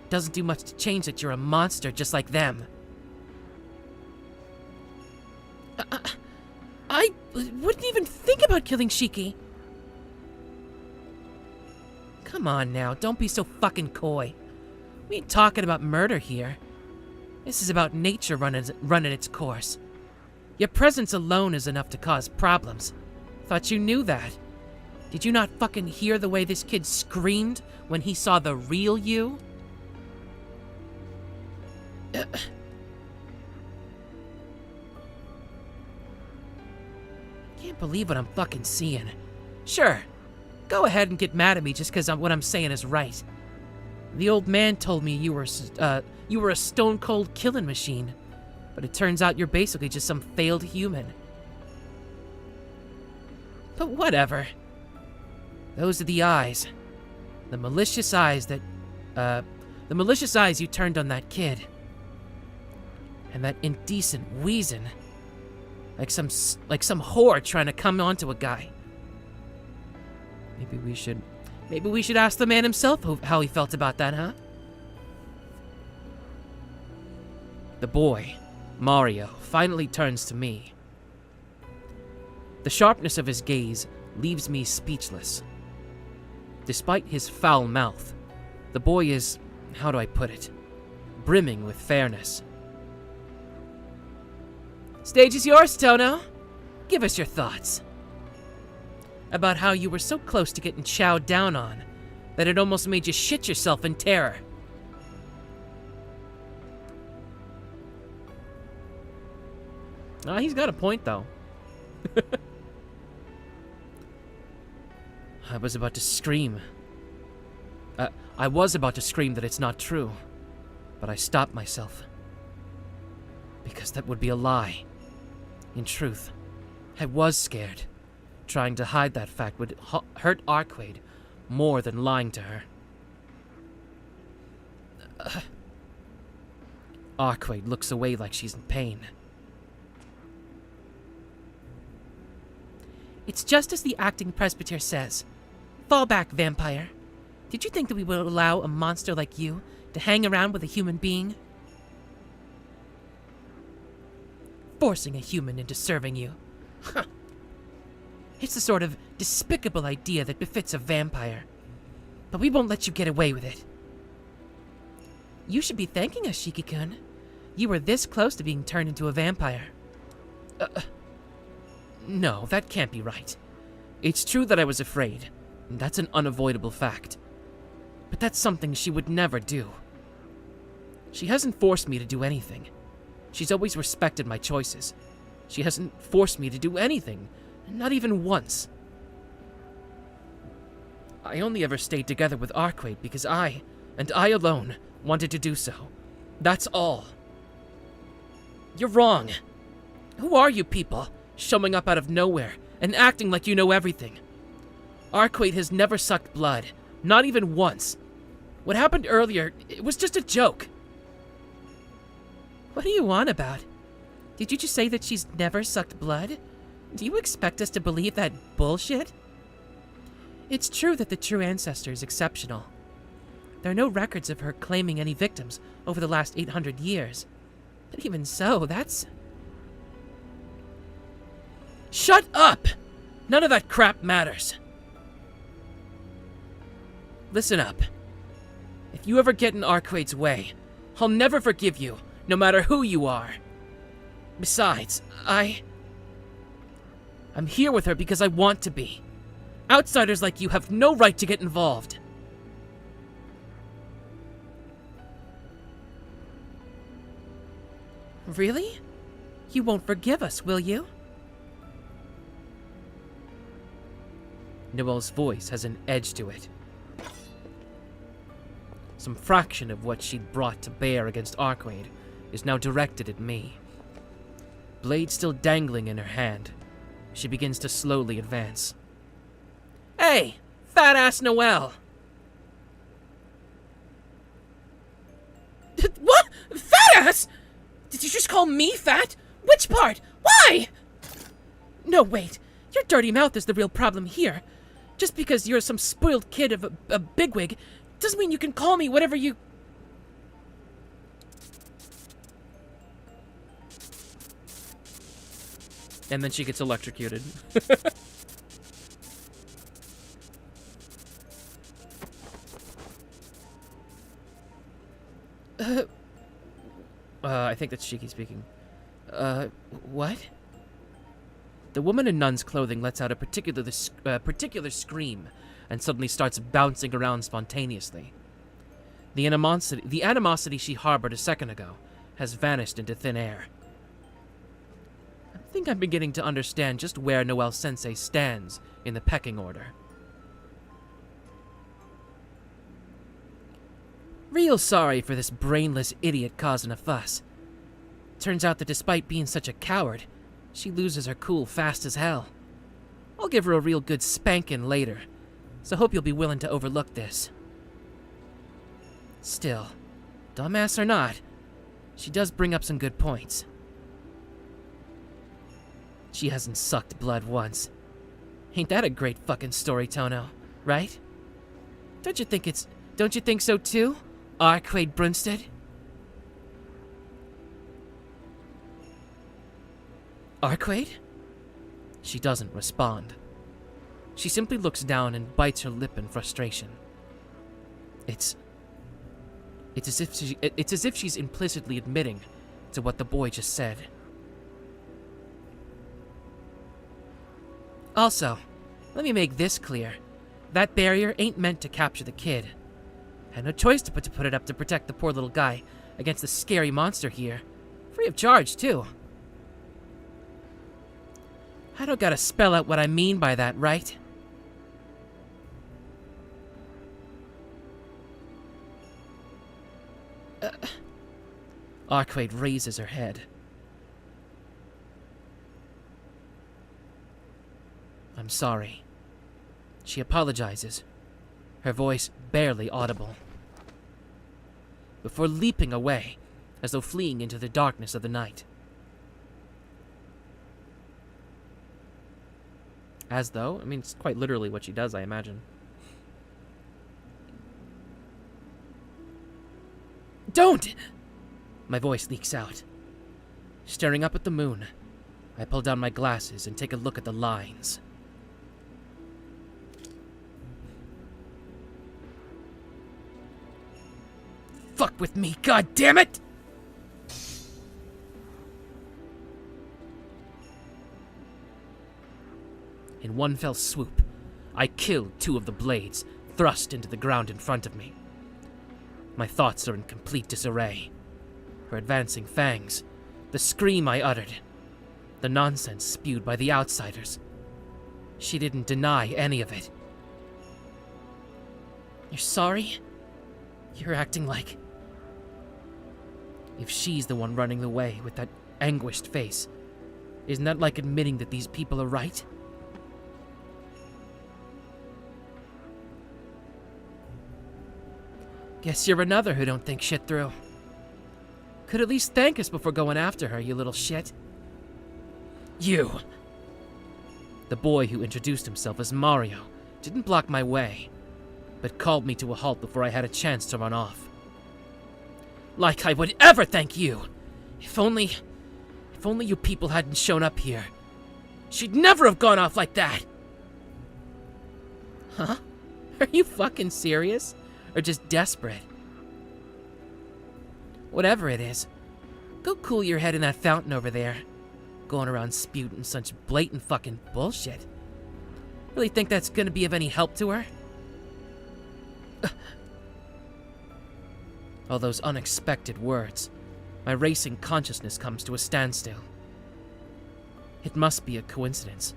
[SPEAKER 1] it doesn't do much to change that you're a monster just like them. I wouldn't even think about killing Shiki. Come on now, don't be so fucking coy. We ain't talking about murder here. This is about nature running its course. Your presence alone is enough to cause problems. Thought you knew that. Did you not fucking hear the way this kid screamed when he saw the real you? Can't believe what I'm fucking seeing. Sure, go ahead and get mad at me just because what I'm saying is right. The old man told me you were a stone-cold killing machine, but it turns out you're basically just some failed human. But whatever. Those are the eyes. The malicious eyes you turned on that kid. And that indecent wheezing. Like some whore trying to come onto a guy. Maybe we should ask the man himself how he felt about that, huh? The boy, Mario, finally turns to me. The sharpness of his gaze leaves me speechless. Despite his foul mouth, the boy is how do I put it? Brimming with fairness.
[SPEAKER 2] Stage is yours, Tono. Give us your thoughts. About how you were so close to getting chowed down on that it almost made you shit yourself in terror.
[SPEAKER 1] He's got a point, though. I was about to scream. I was about to scream that it's not true, but I stopped myself. Because that would be a lie. In truth, I was scared. Trying to hide that fact would hurt Arcueid more than lying to her. Arcueid looks away like she's in pain.
[SPEAKER 2] It's just as the acting presbyter says. Fall back, vampire. Did you think that we would allow a monster like you to hang around with a human being? Forcing a human into serving you. It's the sort of despicable idea that befits a vampire. But we won't let you get away with it. You should be thanking us, Shiki-kun. You were this close to being turned into a vampire.
[SPEAKER 1] No, that can't be right. It's true that I was afraid. That's an unavoidable fact. But that's something she would never do. She hasn't forced me to do anything. She's always respected my choices. She hasn't forced me to do anything, not even once. I only ever stayed together with Arcueid because I, and I alone, wanted to do so. That's all. You're wrong. Who are you people, showing up out of nowhere and acting like you know everything? Arcueid has never sucked blood, not even once. What happened earlier, it was just a joke.
[SPEAKER 2] What are you on about? Did you just say that she's never sucked blood? Do you expect us to believe that bullshit? It's true that the true ancestor is exceptional. There are no records of her claiming any victims over the last 800 years. But even so, that's...
[SPEAKER 1] Shut up! None of that crap matters. Listen up. If you ever get in Arcueid's way, I'll never forgive you, no matter who you are. Besides, I'm here with her because I want to be. Outsiders like you have no right to get involved.
[SPEAKER 2] Really? You won't forgive us, will you?
[SPEAKER 1] Noelle's voice has an edge to it. Some fraction of what she'd brought to bear against Arcueid is now directed at me. Blade still dangling in her hand, she begins to slowly advance. Hey, fat-ass Noelle!
[SPEAKER 2] What? Fat-ass? Did you just call me fat? Which part? Why? No, wait. Your dirty mouth is the real problem here. Just because you're some spoiled kid of a bigwig doesn't mean you can call me whatever you...
[SPEAKER 1] And then she gets electrocuted. I think that's Shiki speaking. What? The woman in nun's clothing lets out a particular scream and suddenly starts bouncing around spontaneously. The animosity she harbored a second ago has vanished into thin air. I think I'm beginning to understand just where Noelle-sensei stands in the pecking order. Real sorry for this brainless idiot causing a fuss. Turns out that despite being such a coward, she loses her cool fast as hell. I'll give her a real good spanking later, so hope you'll be willing to overlook this. Still, dumbass or not, she does bring up some good points. She hasn't sucked blood once. Ain't that a great fucking story, Tono, right? Don't you think so too, Arcueid Brunstead? Arcueid? She doesn't respond. She simply looks down and bites her lip in frustration. It's It's as if she's implicitly admitting to what the boy just said.
[SPEAKER 2] Also, let me make this clear. That barrier ain't meant to capture the kid. Had no choice but to put it up to protect the poor little guy against the scary monster here. Free of charge, too. I don't gotta spell out what I mean by that, right?
[SPEAKER 1] Arcueid raises her head. I'm sorry. She apologizes, her voice barely audible, before leaping away, as though fleeing into the darkness of the night. As though? I mean, it's quite literally what she does, I imagine.
[SPEAKER 2] Don't!
[SPEAKER 1] My voice leaks out. Staring up at the moon, I pull down my glasses and take a look at the lines.
[SPEAKER 2] Fuck with me, god damn it!
[SPEAKER 1] In one fell swoop, I killed 2 of the blades thrust into the ground in front of me. My thoughts are in complete disarray. Her advancing fangs, the scream I uttered, the nonsense spewed by the outsiders. She didn't deny any of it.
[SPEAKER 2] You're sorry? You're acting like...
[SPEAKER 1] If she's the one running the way with that anguished face, isn't that like admitting that these people are right?
[SPEAKER 2] Guess you're another who don't think shit through. Could at least thank us before going after her, you little shit.
[SPEAKER 1] You! The boy who introduced himself as Mario didn't block my way, but called me to a halt before I had a chance to run off.
[SPEAKER 2] Like I would ever thank you! If only you people hadn't shown up here. She'd never have gone off like that! Huh? Are you fucking serious? Or just desperate? Whatever it is, go cool your head in that fountain over there. Going around spewing such blatant fucking bullshit. Really think that's gonna be of any help to her?
[SPEAKER 1] All those unexpected words, my racing consciousness comes to a standstill. It must be a coincidence.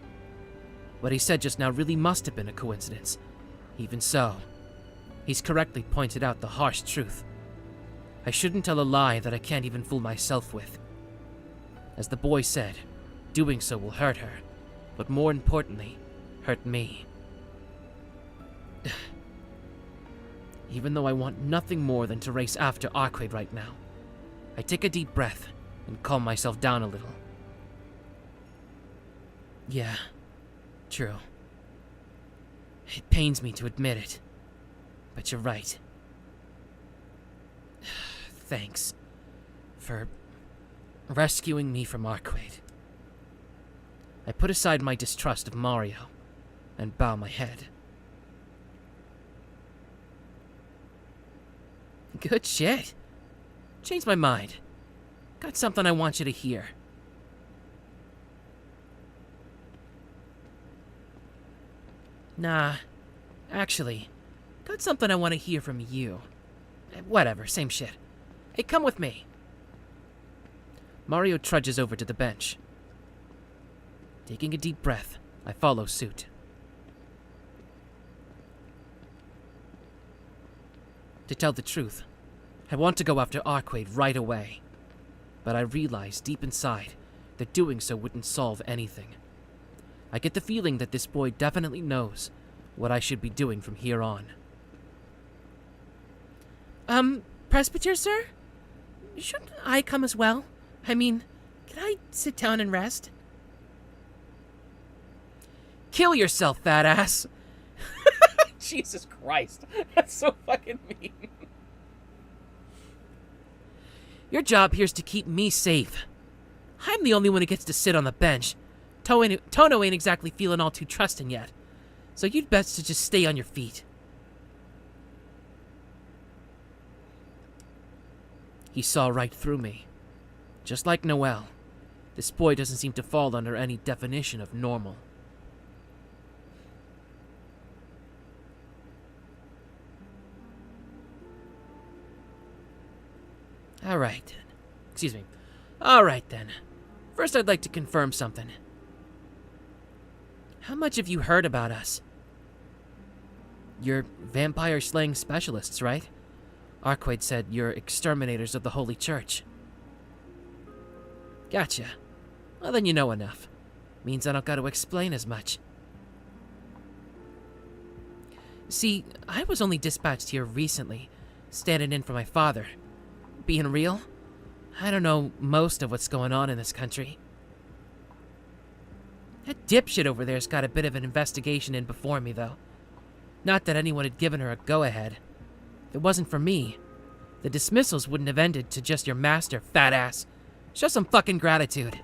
[SPEAKER 1] What he said just now really must have been a coincidence. Even so, he's correctly pointed out the harsh truth. I shouldn't tell a lie that I can't even fool myself with. As the boy said, doing so will hurt her, but more importantly, hurt me. Even though I want nothing more than to race after Arcueid right now, I take a deep breath and calm myself down a little. Yeah, true. It pains me to admit it, but you're right. Thanks for rescuing me from Arcueid. I put aside my distrust of Mario and bow my head.
[SPEAKER 2] Good shit. Changed my mind. Got something I want you to hear. Nah, actually, got something I want to hear from you. Whatever, same shit. Hey, come with me.
[SPEAKER 1] Mario trudges over to the bench. Taking a deep breath, I follow suit. To tell the truth, I want to go after Arcueid right away, but I realize deep inside that doing so wouldn't solve anything. I get the feeling that this boy definitely knows what I should be doing from here on.
[SPEAKER 2] Presbyter, sir? Shouldn't I come as well? I mean, can I sit down and rest? Kill yourself, fat ass!
[SPEAKER 1] Jesus Christ, that's so fucking mean.
[SPEAKER 2] Your job here's to keep me safe. I'm the only one who gets to sit on the bench. Tono ain't exactly feeling all too trusting yet, so you'd best to just stay on your feet.
[SPEAKER 1] He saw right through me. Just like Noel, this boy doesn't seem to fall under any definition of normal. Alright. Excuse me. Alright then. First I'd like to confirm something. How much have you heard about us? You're vampire-slaying specialists, right? Arcueid said you're exterminators of the Holy Church. Gotcha. Well, then you know enough. Means I don't gotta explain as much. See, I was only dispatched here recently, standing in for my father. Being real, I don't know most of what's going on in this country. That dipshit over there's got a bit of an investigation in before me, though. Not that anyone had given her a go-ahead. If it wasn't for me, the dismissals wouldn't have ended to just your master, fat ass. Show some fucking gratitude.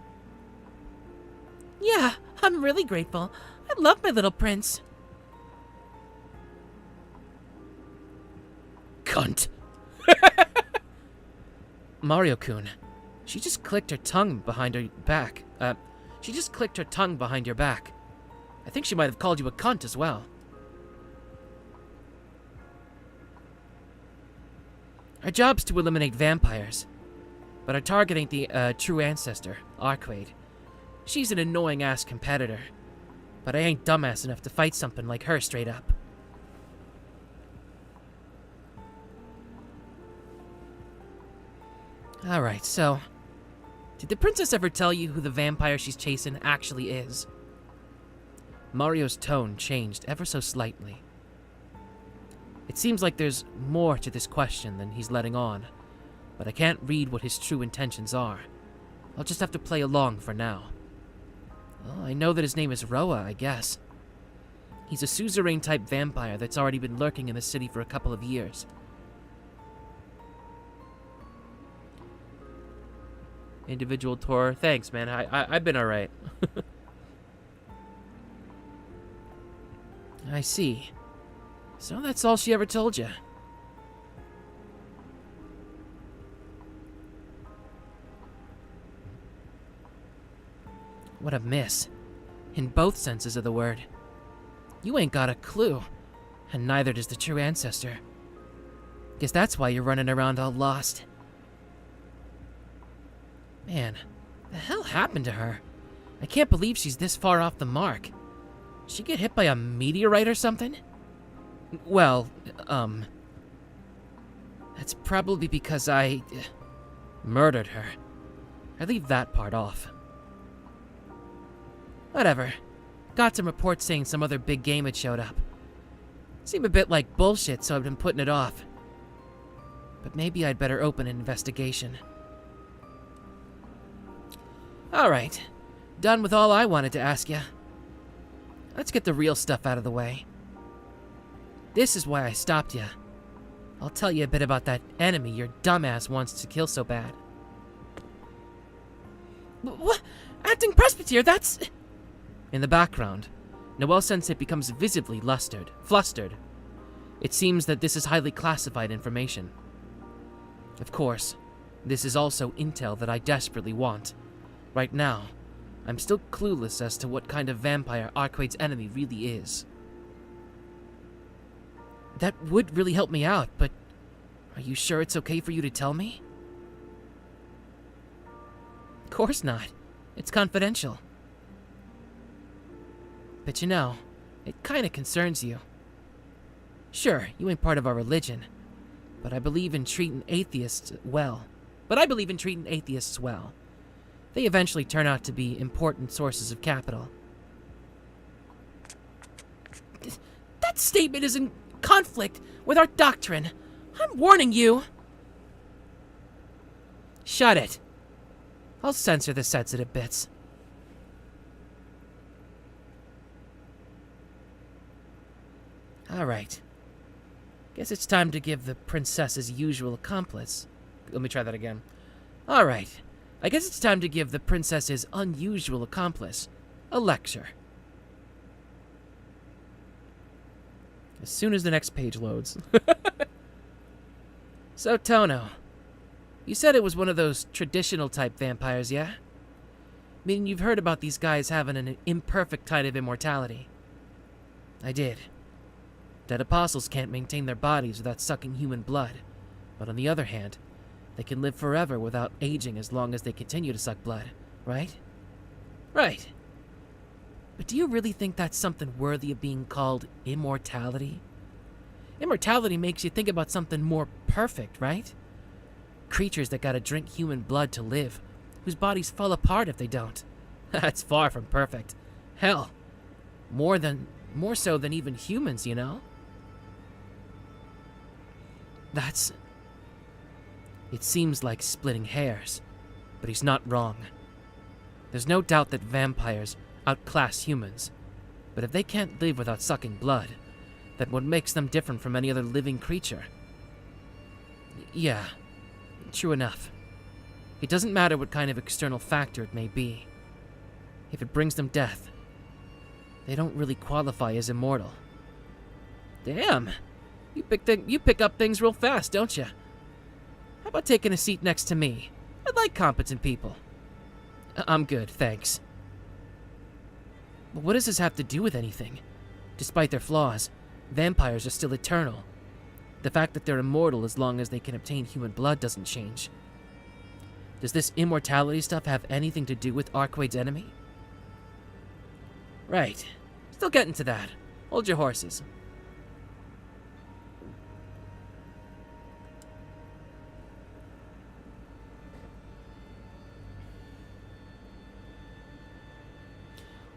[SPEAKER 2] Yeah, I'm really grateful. I love my little prince.
[SPEAKER 1] Cunt. Mario-kun, she just clicked her tongue behind her back. She just clicked her tongue behind your back. I think she might have called you a cunt as well. Our job's to eliminate vampires, but our target ain't the true ancestor, Arcueid. She's an annoying-ass competitor, but I ain't dumbass enough to fight something like her straight up. Alright, so, did the princess ever tell you who the vampire she's chasing actually is? Mario's tone changed ever so slightly. It seems like there's more to this question than he's letting on, but I can't read what his true intentions are. I'll just have to play along for now. Well, I know that his name is Roa, I guess. He's a suzerain-type vampire that's already been lurking in the city for a couple of years. Individual tour. Thanks, man. I've been alright. I see. So that's all she ever told you. What a miss. In both senses of the word. You ain't got a clue. And neither does the true ancestor. Guess that's why you're running around all lost. Man, the hell happened to her? I can't believe she's this far off the mark. Did she get hit by a meteorite or something? Well, that's probably because I murdered her. I leave that part off. Whatever. Got some reports saying some other big game had showed up. Seemed a bit like bullshit, so I've been putting it off. But maybe I'd better open an investigation. Alright, done with all I wanted to ask you. Let's get the real stuff out of the way. This is why I stopped you. I'll tell you a bit about that enemy your dumbass wants to kill so bad.
[SPEAKER 2] What? Acting presbyter, that's...
[SPEAKER 1] In the background, Noel-sensei becomes visibly flustered. It seems that this is highly classified information. Of course, this is also intel that I desperately want. Right now, I'm still clueless as to what kind of vampire Arcueid's enemy really is. That would really help me out, but are you sure it's okay for you to tell me? Of course not. It's confidential. But you know, it kinda concerns you. Sure, you ain't part of our religion, but I believe in treating atheists well. They eventually turn out to be important sources of capital.
[SPEAKER 2] That statement is in conflict with our doctrine. I'm warning you.
[SPEAKER 1] Shut it. I'll censor the sensitive bits. Alright. Guess it's time to give the princess's usual accomplice. Let me try that again. Alright. I guess it's time to give the princess's unusual accomplice a lecture. As soon as the next page loads. So, Tono, You said it was one of those traditional type vampires, yeah? Meaning you've heard about these guys having an imperfect kind of immortality. I did. Dead apostles can't maintain their bodies without sucking human blood. But on the other hand, they can live forever without aging as long as they continue to suck blood, right? Right. But do you really think that's something worthy of being called immortality? Immortality makes you think about something more perfect, right? Creatures that gotta drink human blood to live, whose bodies fall apart if they don't. That's far from perfect. Hell, more so than even humans, you know? It seems like splitting hairs, but he's not wrong. There's no doubt that vampires outclass humans, but if they can't live without sucking blood, then what makes them different from any other living creature? Yeah, true enough. It doesn't matter what kind of external factor it may be. If it brings them death, they don't really qualify as immortal. Damn, you pick up things real fast, don't you? How about taking a seat next to me? I like competent people. I'm good, thanks. But what does this have to do with anything? Despite their flaws, vampires are still eternal. The fact that they're immortal as long as they can obtain human blood doesn't change. Does this immortality stuff have anything to do with Arcueid's enemy? Right. Still getting to that. Hold your horses.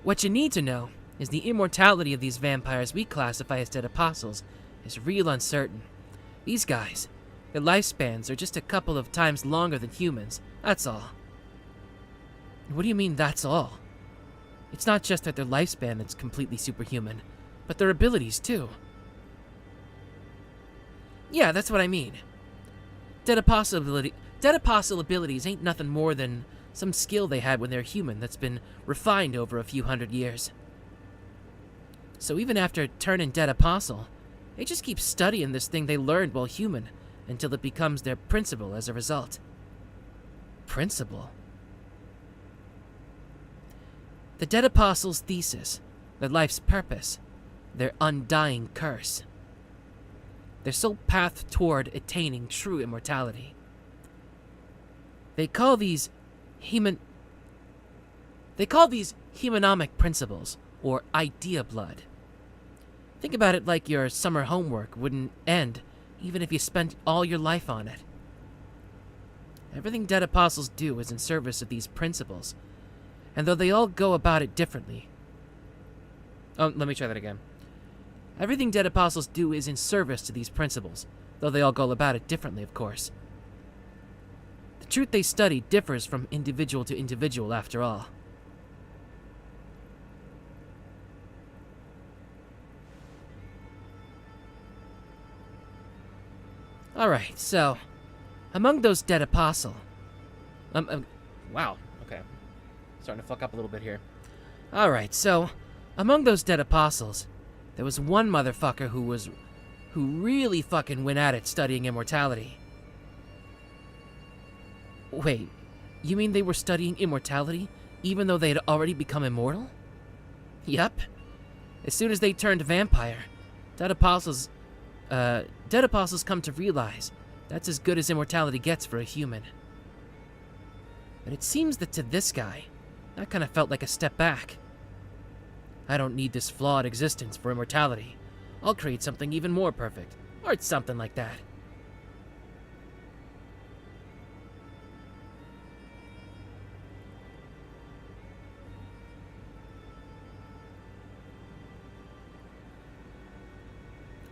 [SPEAKER 1] What you need to know is the immortality of these vampires we classify as dead apostles is real uncertain. These guys, their lifespans are just a couple of times longer than humans, that's all. What do you mean, that's all? It's not just that their lifespan is completely superhuman, but their abilities too. Yeah, that's what I mean. Dead apostle abilities ain't nothing more than some skill they had when they're human that's been refined over a few hundred years. So even after turning dead apostle, they just keep studying this thing they learned while human until it becomes their principle as a result. Principle? The dead apostle's thesis, their life's purpose, their undying curse. Their sole path toward attaining true immortality. They call these humanomic principles, or idea blood. Think about it like your summer homework wouldn't end even if you spent all your life on it. Everything dead apostles do is in service of these principles, and though they all go about it differently... Oh, let me try that again. Everything dead apostles do is in service to these principles, though they all go about it differently, of course. The truth they study differs from individual to individual, after all. Alright, so, among those dead apostle... wow, okay. Starting to fuck up a little bit here. Alright, so, among those dead apostles, there was one motherfucker who really fucking went at it studying immortality. Wait, you mean they were studying immortality even though they had already become immortal? Yup. As soon as they turned vampire, dead apostles come to realize that's as good as immortality gets for a human. But it seems that to this guy, that kind of felt like a step back. I don't need this flawed existence for immortality. I'll create something even more perfect, or something like that.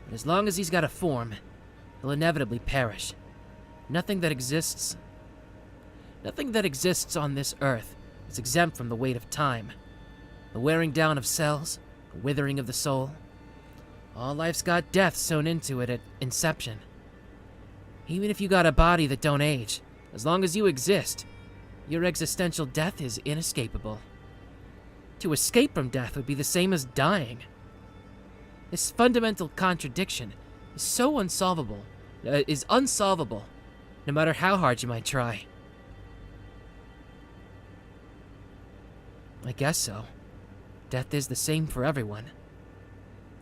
[SPEAKER 1] But as long as he's got a form, he'll inevitably perish. Nothing that exists on this earth is exempt from the weight of time. The wearing down of cells, the withering of the soul. All life's got death sewn into it at inception. Even if you got a body that don't age, as long as you exist, your existential death is inescapable. To escape from death would be the same as dying. This fundamental contradiction is unsolvable, no matter how hard you might try. I guess so. Death is the same for everyone.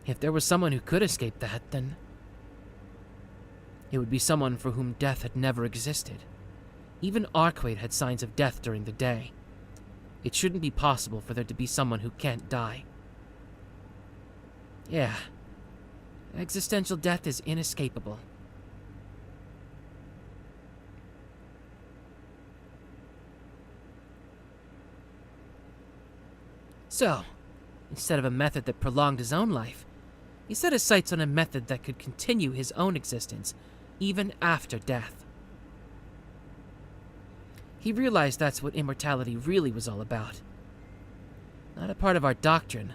[SPEAKER 1] If there was someone who could escape that, then it would be someone for whom death had never existed. Even Arcueid had signs of death during the day. It shouldn't be possible for there to be someone who can't die. Yeah. Existential death is inescapable. So, instead of a method that prolonged his own life, he set his sights on a method that could continue his own existence, even after death. He realized that's what immortality really was all about. Not a part of our doctrine,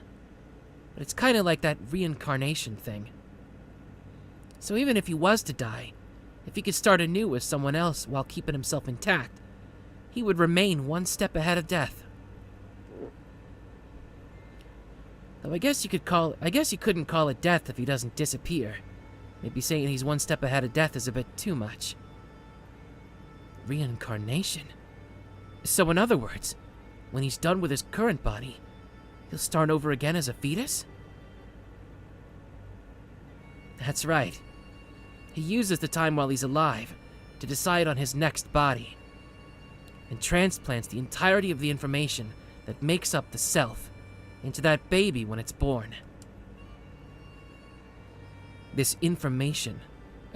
[SPEAKER 1] but it's kind of like that reincarnation thing. So even if he was to die, if he could start anew as someone else while keeping himself intact, he would remain one step ahead of death. Though I guess you couldn't call it death if he doesn't disappear. Maybe saying he's one step ahead of death is a bit too much. Reincarnation? So in other words, when he's done with his current body, he'll start over again as a fetus? That's right. He uses the time while he's alive to decide on his next body, and transplants the entirety of the information that makes up the self into that baby when it's born. This information...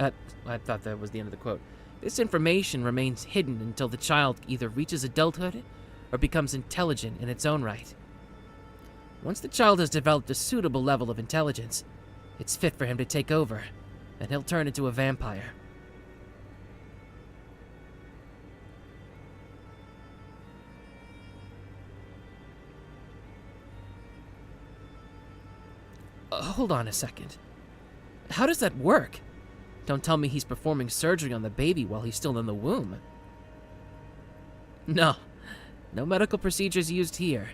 [SPEAKER 1] I thought that was the end of the quote. This information remains hidden until the child either reaches adulthood or becomes intelligent in its own right. Once the child has developed a suitable level of intelligence, it's fit for him to take over, and he'll turn into a vampire. Hold on a second. How does that work? Don't tell me he's performing surgery on the baby while he's still in the womb. No medical procedures used here.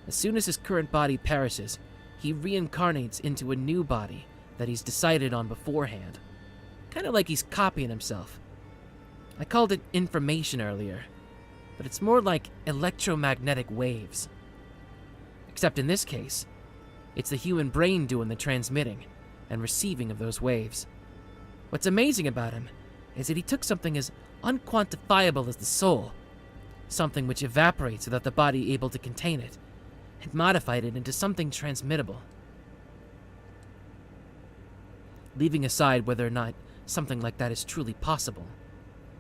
[SPEAKER 1] As soon as his current body perishes, he reincarnates into a new body that he's decided on beforehand. Kind of like he's copying himself. I called it information earlier, but it's more like electromagnetic waves. Except in this case, it's the human brain doing the transmitting and receiving of those waves. What's amazing about him is that he took something as unquantifiable as the soul, something which evaporates without the body able to contain it, and modified it into something transmittable. Leaving aside whether or not something like that is truly possible,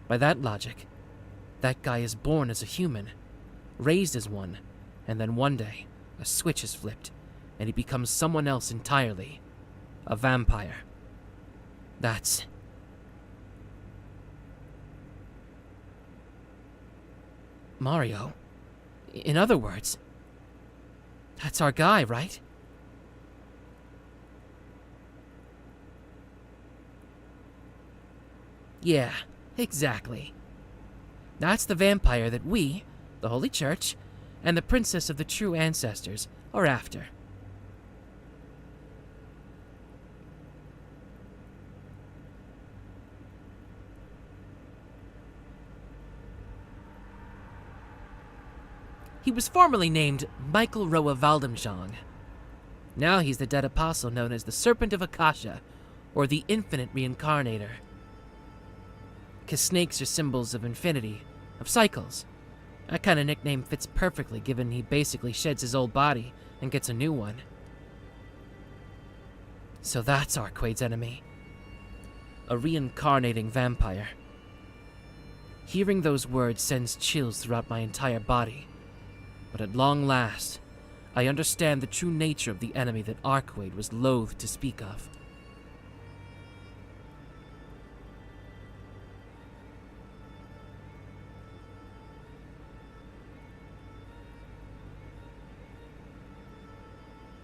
[SPEAKER 1] by that logic, that guy is born as a human, raised as one, and then one day, a switch is flipped, and he becomes someone else entirely. A vampire. That's... Mario. In other words, that's our guy, right? Yeah, exactly. That's the vampire that we, the Holy Church, and the Princess of the True Ancestors are after. He was formerly named Michael Roa Valdemjong. Now he's the dead apostle known as the Serpent of Akasha, or the Infinite Reincarnator. 'Cause snakes are symbols of infinity, of cycles. That kind of nickname fits perfectly given he basically sheds his old body and gets a new one. So that's Arcueid's enemy. A reincarnating vampire. Hearing those words sends chills throughout my entire body. But at long last, I understand the true nature of the enemy that Arcueid was loath to speak of.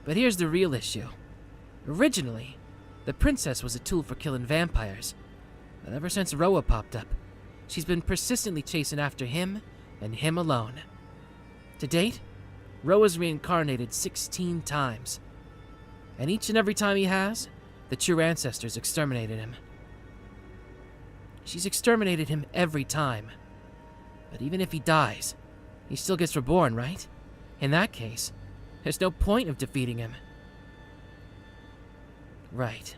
[SPEAKER 1] But here's the real issue. Originally, the princess was a tool for killing vampires, but ever since Roa popped up, she's been persistently chasing after him and him alone. To date, Roa's reincarnated 16 times, and each and every time he has, the true ancestors exterminated him. She's exterminated him every time. But even if he dies, he still gets reborn, right? In that case, there's no point of defeating him. Right.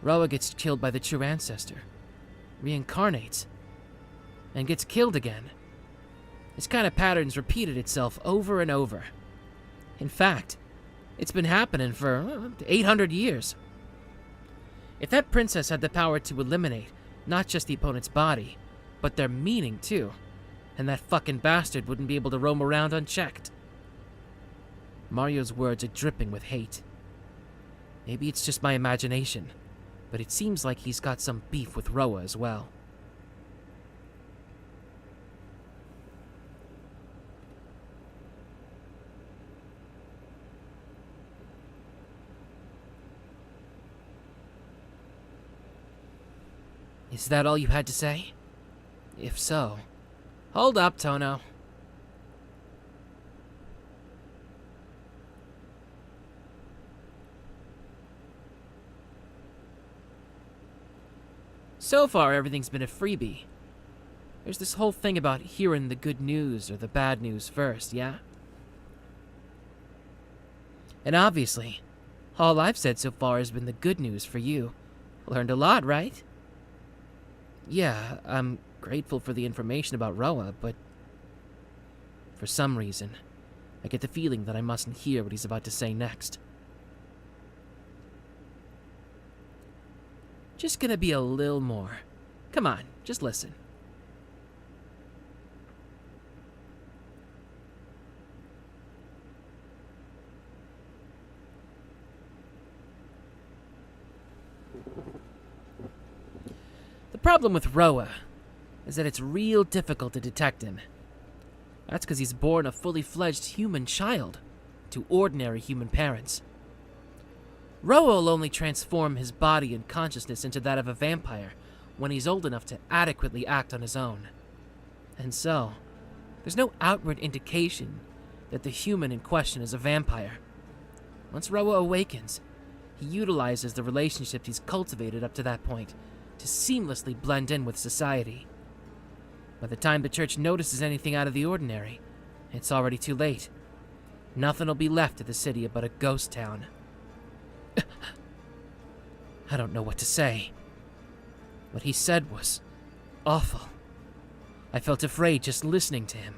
[SPEAKER 1] Roa gets killed by the true ancestor, reincarnates, and gets killed again. This kind of pattern's repeated itself over and over. In fact, it's been happening for 800 years. If that princess had the power to eliminate not just the opponent's body, but their meaning too, then that fucking bastard wouldn't be able to roam around unchecked. Mario's words are dripping with hate. Maybe it's just my imagination, but it seems like he's got some beef with Roa as well. Is that all you had to say? If so, hold up, Tono. So far, everything's been a freebie. There's this whole thing about hearing the good news or the bad news first, yeah? And obviously, all I've said so far has been the good news for you. Learned a lot, right? Yeah, I'm grateful for the information about Roa, but for some reason, I get the feeling that I mustn't hear what he's about to say next. Just gonna be a little more. Come on, just listen. The problem with Roa is that it's real difficult to detect him. That's because he's born a fully fledged human child to ordinary human parents. Roa will only transform his body and consciousness into that of a vampire when he's old enough to adequately act on his own. And so, there's no outward indication that the human in question is a vampire. Once Roa awakens, he utilizes the relationships he's cultivated up to that point to seamlessly blend in with society. By the time the church notices anything out of the ordinary, it's already too late. Nothing will be left of the city but a ghost town. I don't know what to say. What he said was awful. I felt afraid just listening to him.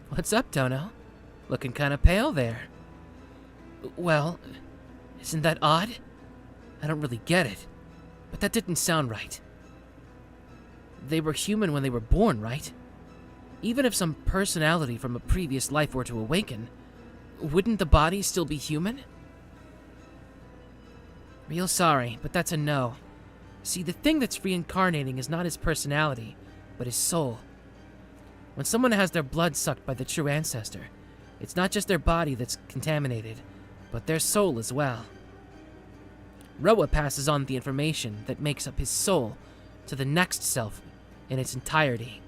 [SPEAKER 1] What's up, Tono? Looking kind of pale there. Well, isn't that odd? I don't really get it, but that didn't sound right. They were human when they were born, right? Even if some personality from a previous life were to awaken, wouldn't the body still be human? Real sorry, but that's a no. See, the thing that's reincarnating is not his personality, but his soul. When someone has their blood sucked by the true ancestor, it's not just their body that's contaminated, but their soul as well. Roa passes on the information that makes up his soul to the next self in its entirety.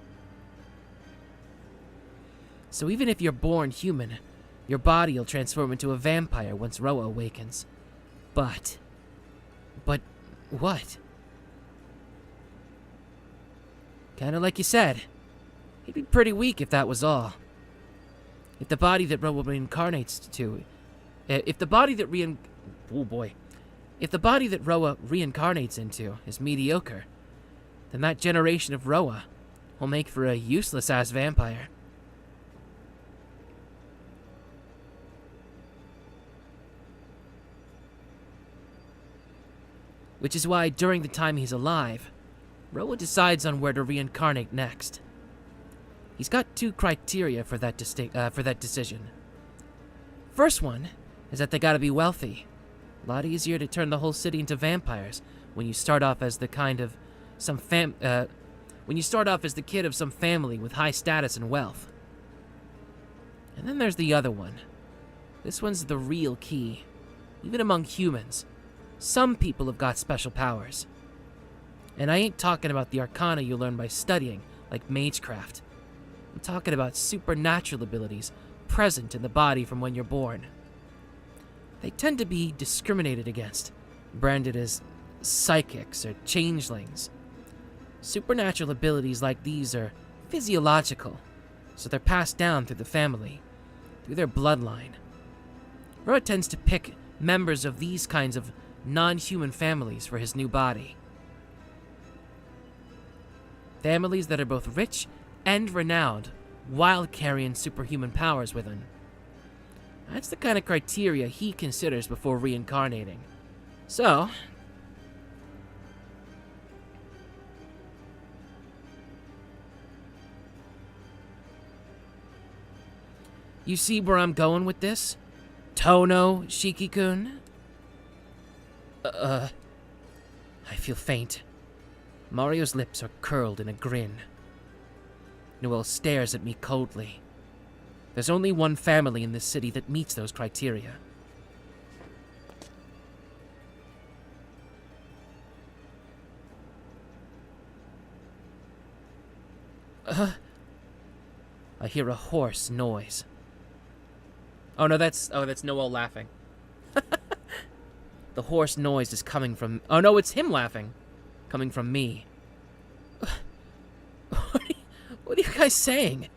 [SPEAKER 1] So even if you're born human, your body will transform into a vampire once Roa awakens. But what? Kinda like you said, he'd be pretty weak if that was all. If the body that Roa reincarnates to, if the body that Roa reincarnates into is mediocre, then that generation of Roa will make for a useless-ass vampire. Which is why, during the time he's alive, Roa decides on where to reincarnate next. He's got two criteria for that decision. First one is that they gotta be wealthy. A lot easier to turn the whole city into vampires when you start off as the kid of some family with high status and wealth. And then there's the other one. This one's the real key. Even among humans, some people have got special powers. And I ain't talking about the arcana you learn by studying, like magecraft. I'm talking about supernatural abilities present in the body from when you're born. They tend to be discriminated against, branded as psychics or changelings. Supernatural abilities like these are physiological, so they're passed down through the family, through their bloodline. Roa tends to pick members of these kinds of non-human families for his new body. Families that are both rich and renowned, while carrying superhuman powers within. That's the kind of criteria he considers before reincarnating. So, you see where I'm going with this? Tono, Shiki-kun? I feel faint. Mario's lips are curled in a grin. Noelle stares at me coldly. There's only one family in this city that meets those criteria. I hear a hoarse noise. Oh, that's Noelle laughing. The hoarse noise is coming from... Oh, no, it's him laughing. Coming from me. What are you guys saying?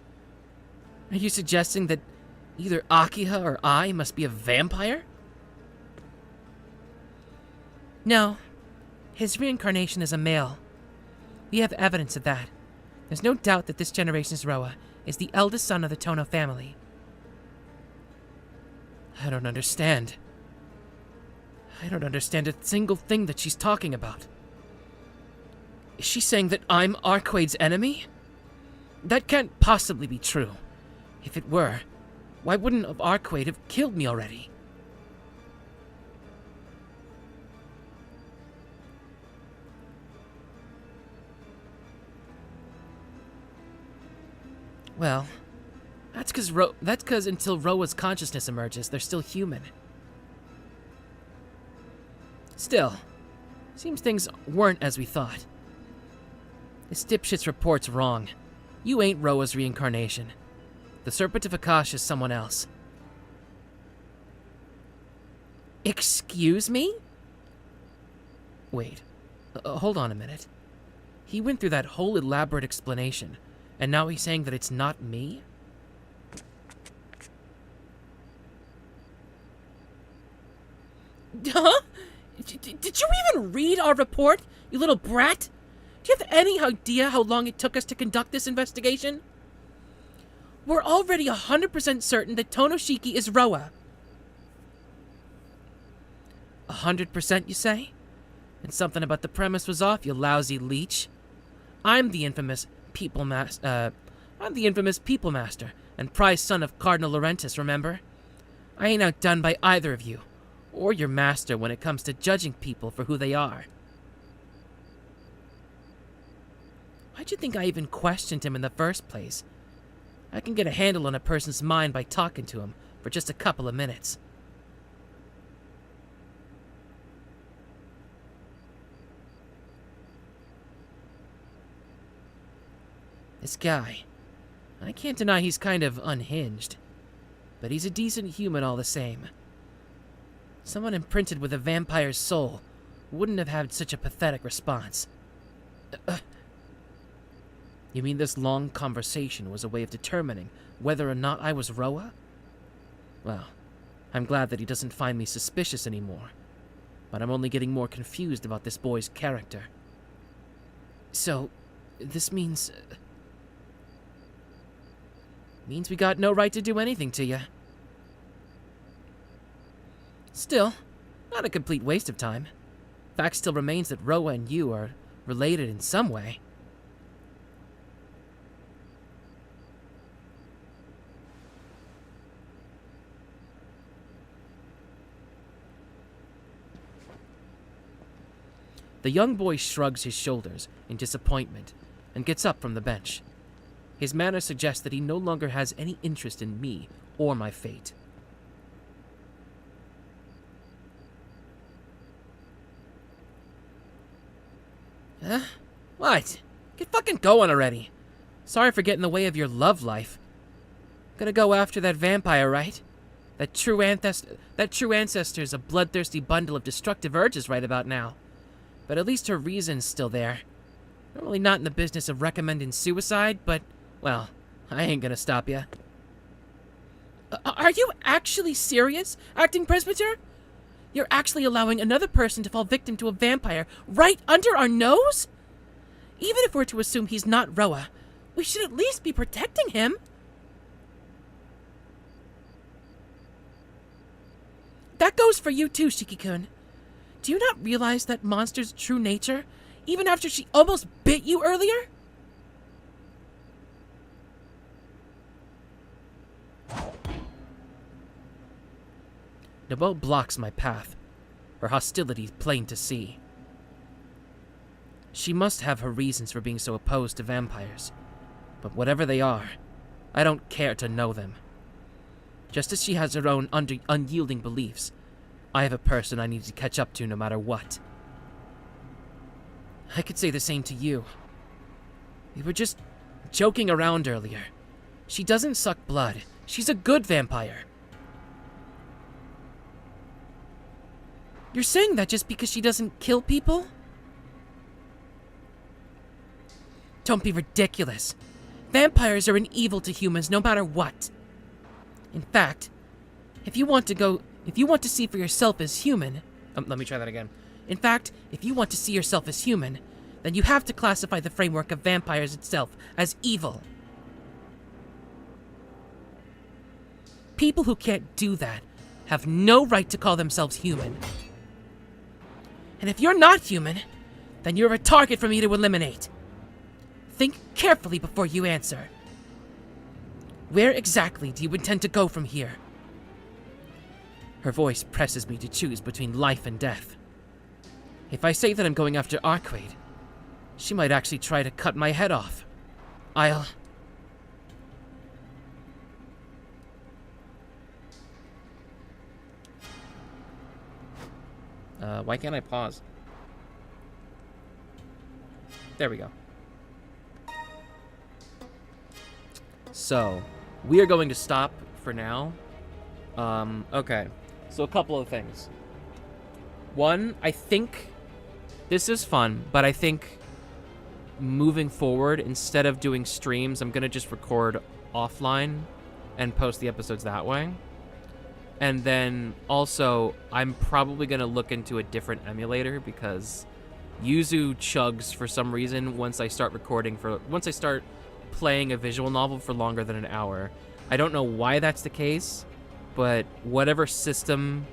[SPEAKER 1] Are you suggesting that either Akiha or I must be a vampire?
[SPEAKER 2] No. His reincarnation is a male. We have evidence of that. There's no doubt that this generation's Roa is the eldest son of the Tono family.
[SPEAKER 1] I don't understand. I don't understand a single thing that she's talking about. Is she saying that I'm Arcueid's enemy? That can't possibly be true. If it were, why wouldn't Arcueid have killed me already? Well, that's because until Roa's consciousness emerges, they're still human. Still, seems things weren't as we thought. This dipshit's report's wrong. You ain't Roa's reincarnation. The Serpent of Akash is someone else. Excuse me? Wait, hold on a minute. He went through that whole elaborate explanation, and now he's saying that it's not me? Huh? Did you even read our report, you little brat? Do you have any idea how long it took us to conduct this investigation? We're already 100% certain that Tonoshiki is Roa. 100%, you say? And something about the premise was off, you lousy leech. I'm the infamous People Master, and prize son of Cardinal Laurentis, remember? I ain't outdone by either of you, or your master when it comes to judging people for who they are. Why'd you think I even questioned him in the first place? I can get a handle on a person's mind by talking to him for just a couple of minutes. This guy, I can't deny he's kind of unhinged, but he's a decent human all the same. Someone imprinted with a vampire's soul wouldn't have had such a pathetic response. You mean this long conversation was a way of determining whether or not I was Roa? Well, I'm glad that he doesn't find me suspicious anymore, but I'm only getting more confused about this boy's character. So, this means we got no right to do anything to you. Still, not a complete waste of time. Fact still remains that Roa and you are related in some way. The young boy shrugs his shoulders in disappointment and gets up from the bench. His manner suggests that he no longer has any interest in me or my fate. Huh? What? Get fucking going already. Sorry for getting in the way of your love life.
[SPEAKER 2] Gonna go after that vampire, right? That true ancestor's a bloodthirsty bundle of destructive urges right about now. But at least her reason's still there. Normally not in the business of recommending suicide, but, well, I ain't gonna stop ya. Are you actually serious, acting presbyter? You're actually allowing another person to fall victim to a vampire right under our nose? Even if we're to assume he's not Roa, we should at least be protecting him. That goes for you too, Shiki-kun. Do you not realize that monster's true nature, even after she almost bit you earlier? Nobuo blocks my path, her hostility plain to see. She must have her reasons for being so opposed to vampires, but whatever they are, I don't care to know them. Just as she has her own unyielding beliefs, I have a person I need to catch up to no matter what. I could say the same to you. We were just joking around earlier. She doesn't suck blood. She's a good vampire. You're saying that just because she doesn't kill people? Don't be ridiculous. Vampires are an evil to humans no matter what. In fact, if you want to see for yourself as human... let me try that again. In fact, if you want to see yourself as human, then you have to classify the framework of vampires itself as evil. People who can't do that have no right to call themselves human. And if you're not human, then you're a target for me to eliminate. Think carefully before you answer. Where exactly do you intend to go from here? Her voice presses me to choose between life and death. If I say that I'm going after Arcueid, she might actually try to cut my head off. Why can't I pause? There we go. So, we are going to stop for now. Okay. So a couple of things. One, I think this is fun, but I think moving forward, instead of doing streams, I'm going to just record offline and post the episodes that way. And then also, I'm probably going to look into a different emulator because Yuzu chugs for some reason once I start playing a visual novel for longer than an hour. I don't know why that's the case, but whatever system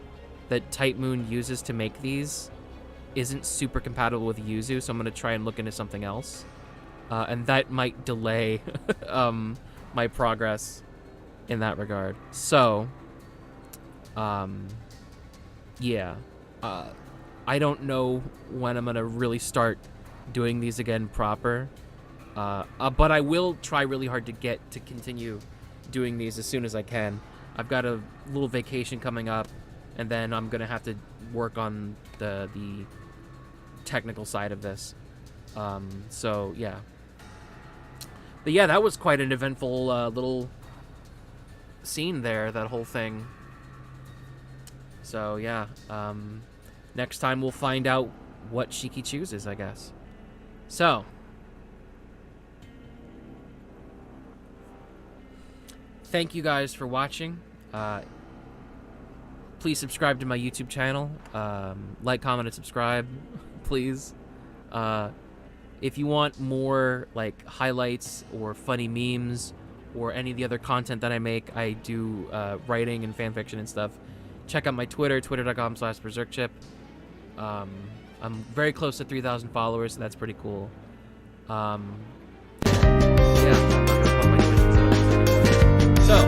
[SPEAKER 2] that Type Moon uses to make these isn't super compatible with Yuzu, so I'm going to try and look into something else. And that might delay my progress in that regard. So, yeah. I don't know when I'm going to really start doing these again proper. But I will try really hard to continue doing these as soon as I can. I've got a little vacation coming up, and then I'm gonna have to work on the technical side of this. So yeah. But yeah, that was quite an eventful little scene there, that whole thing. So yeah, next time we'll find out what Shiki chooses, I guess. So, thank you guys for watching. Please subscribe to my YouTube channel. Like, comment, and subscribe, please. If you want more like highlights or funny memes or any of the other content that I make, I do writing and fanfiction and stuff. Check out my Twitter, twitter.com/BerserkChip. I'm very close to 3,000 followers, so that's pretty cool. Yeah. So,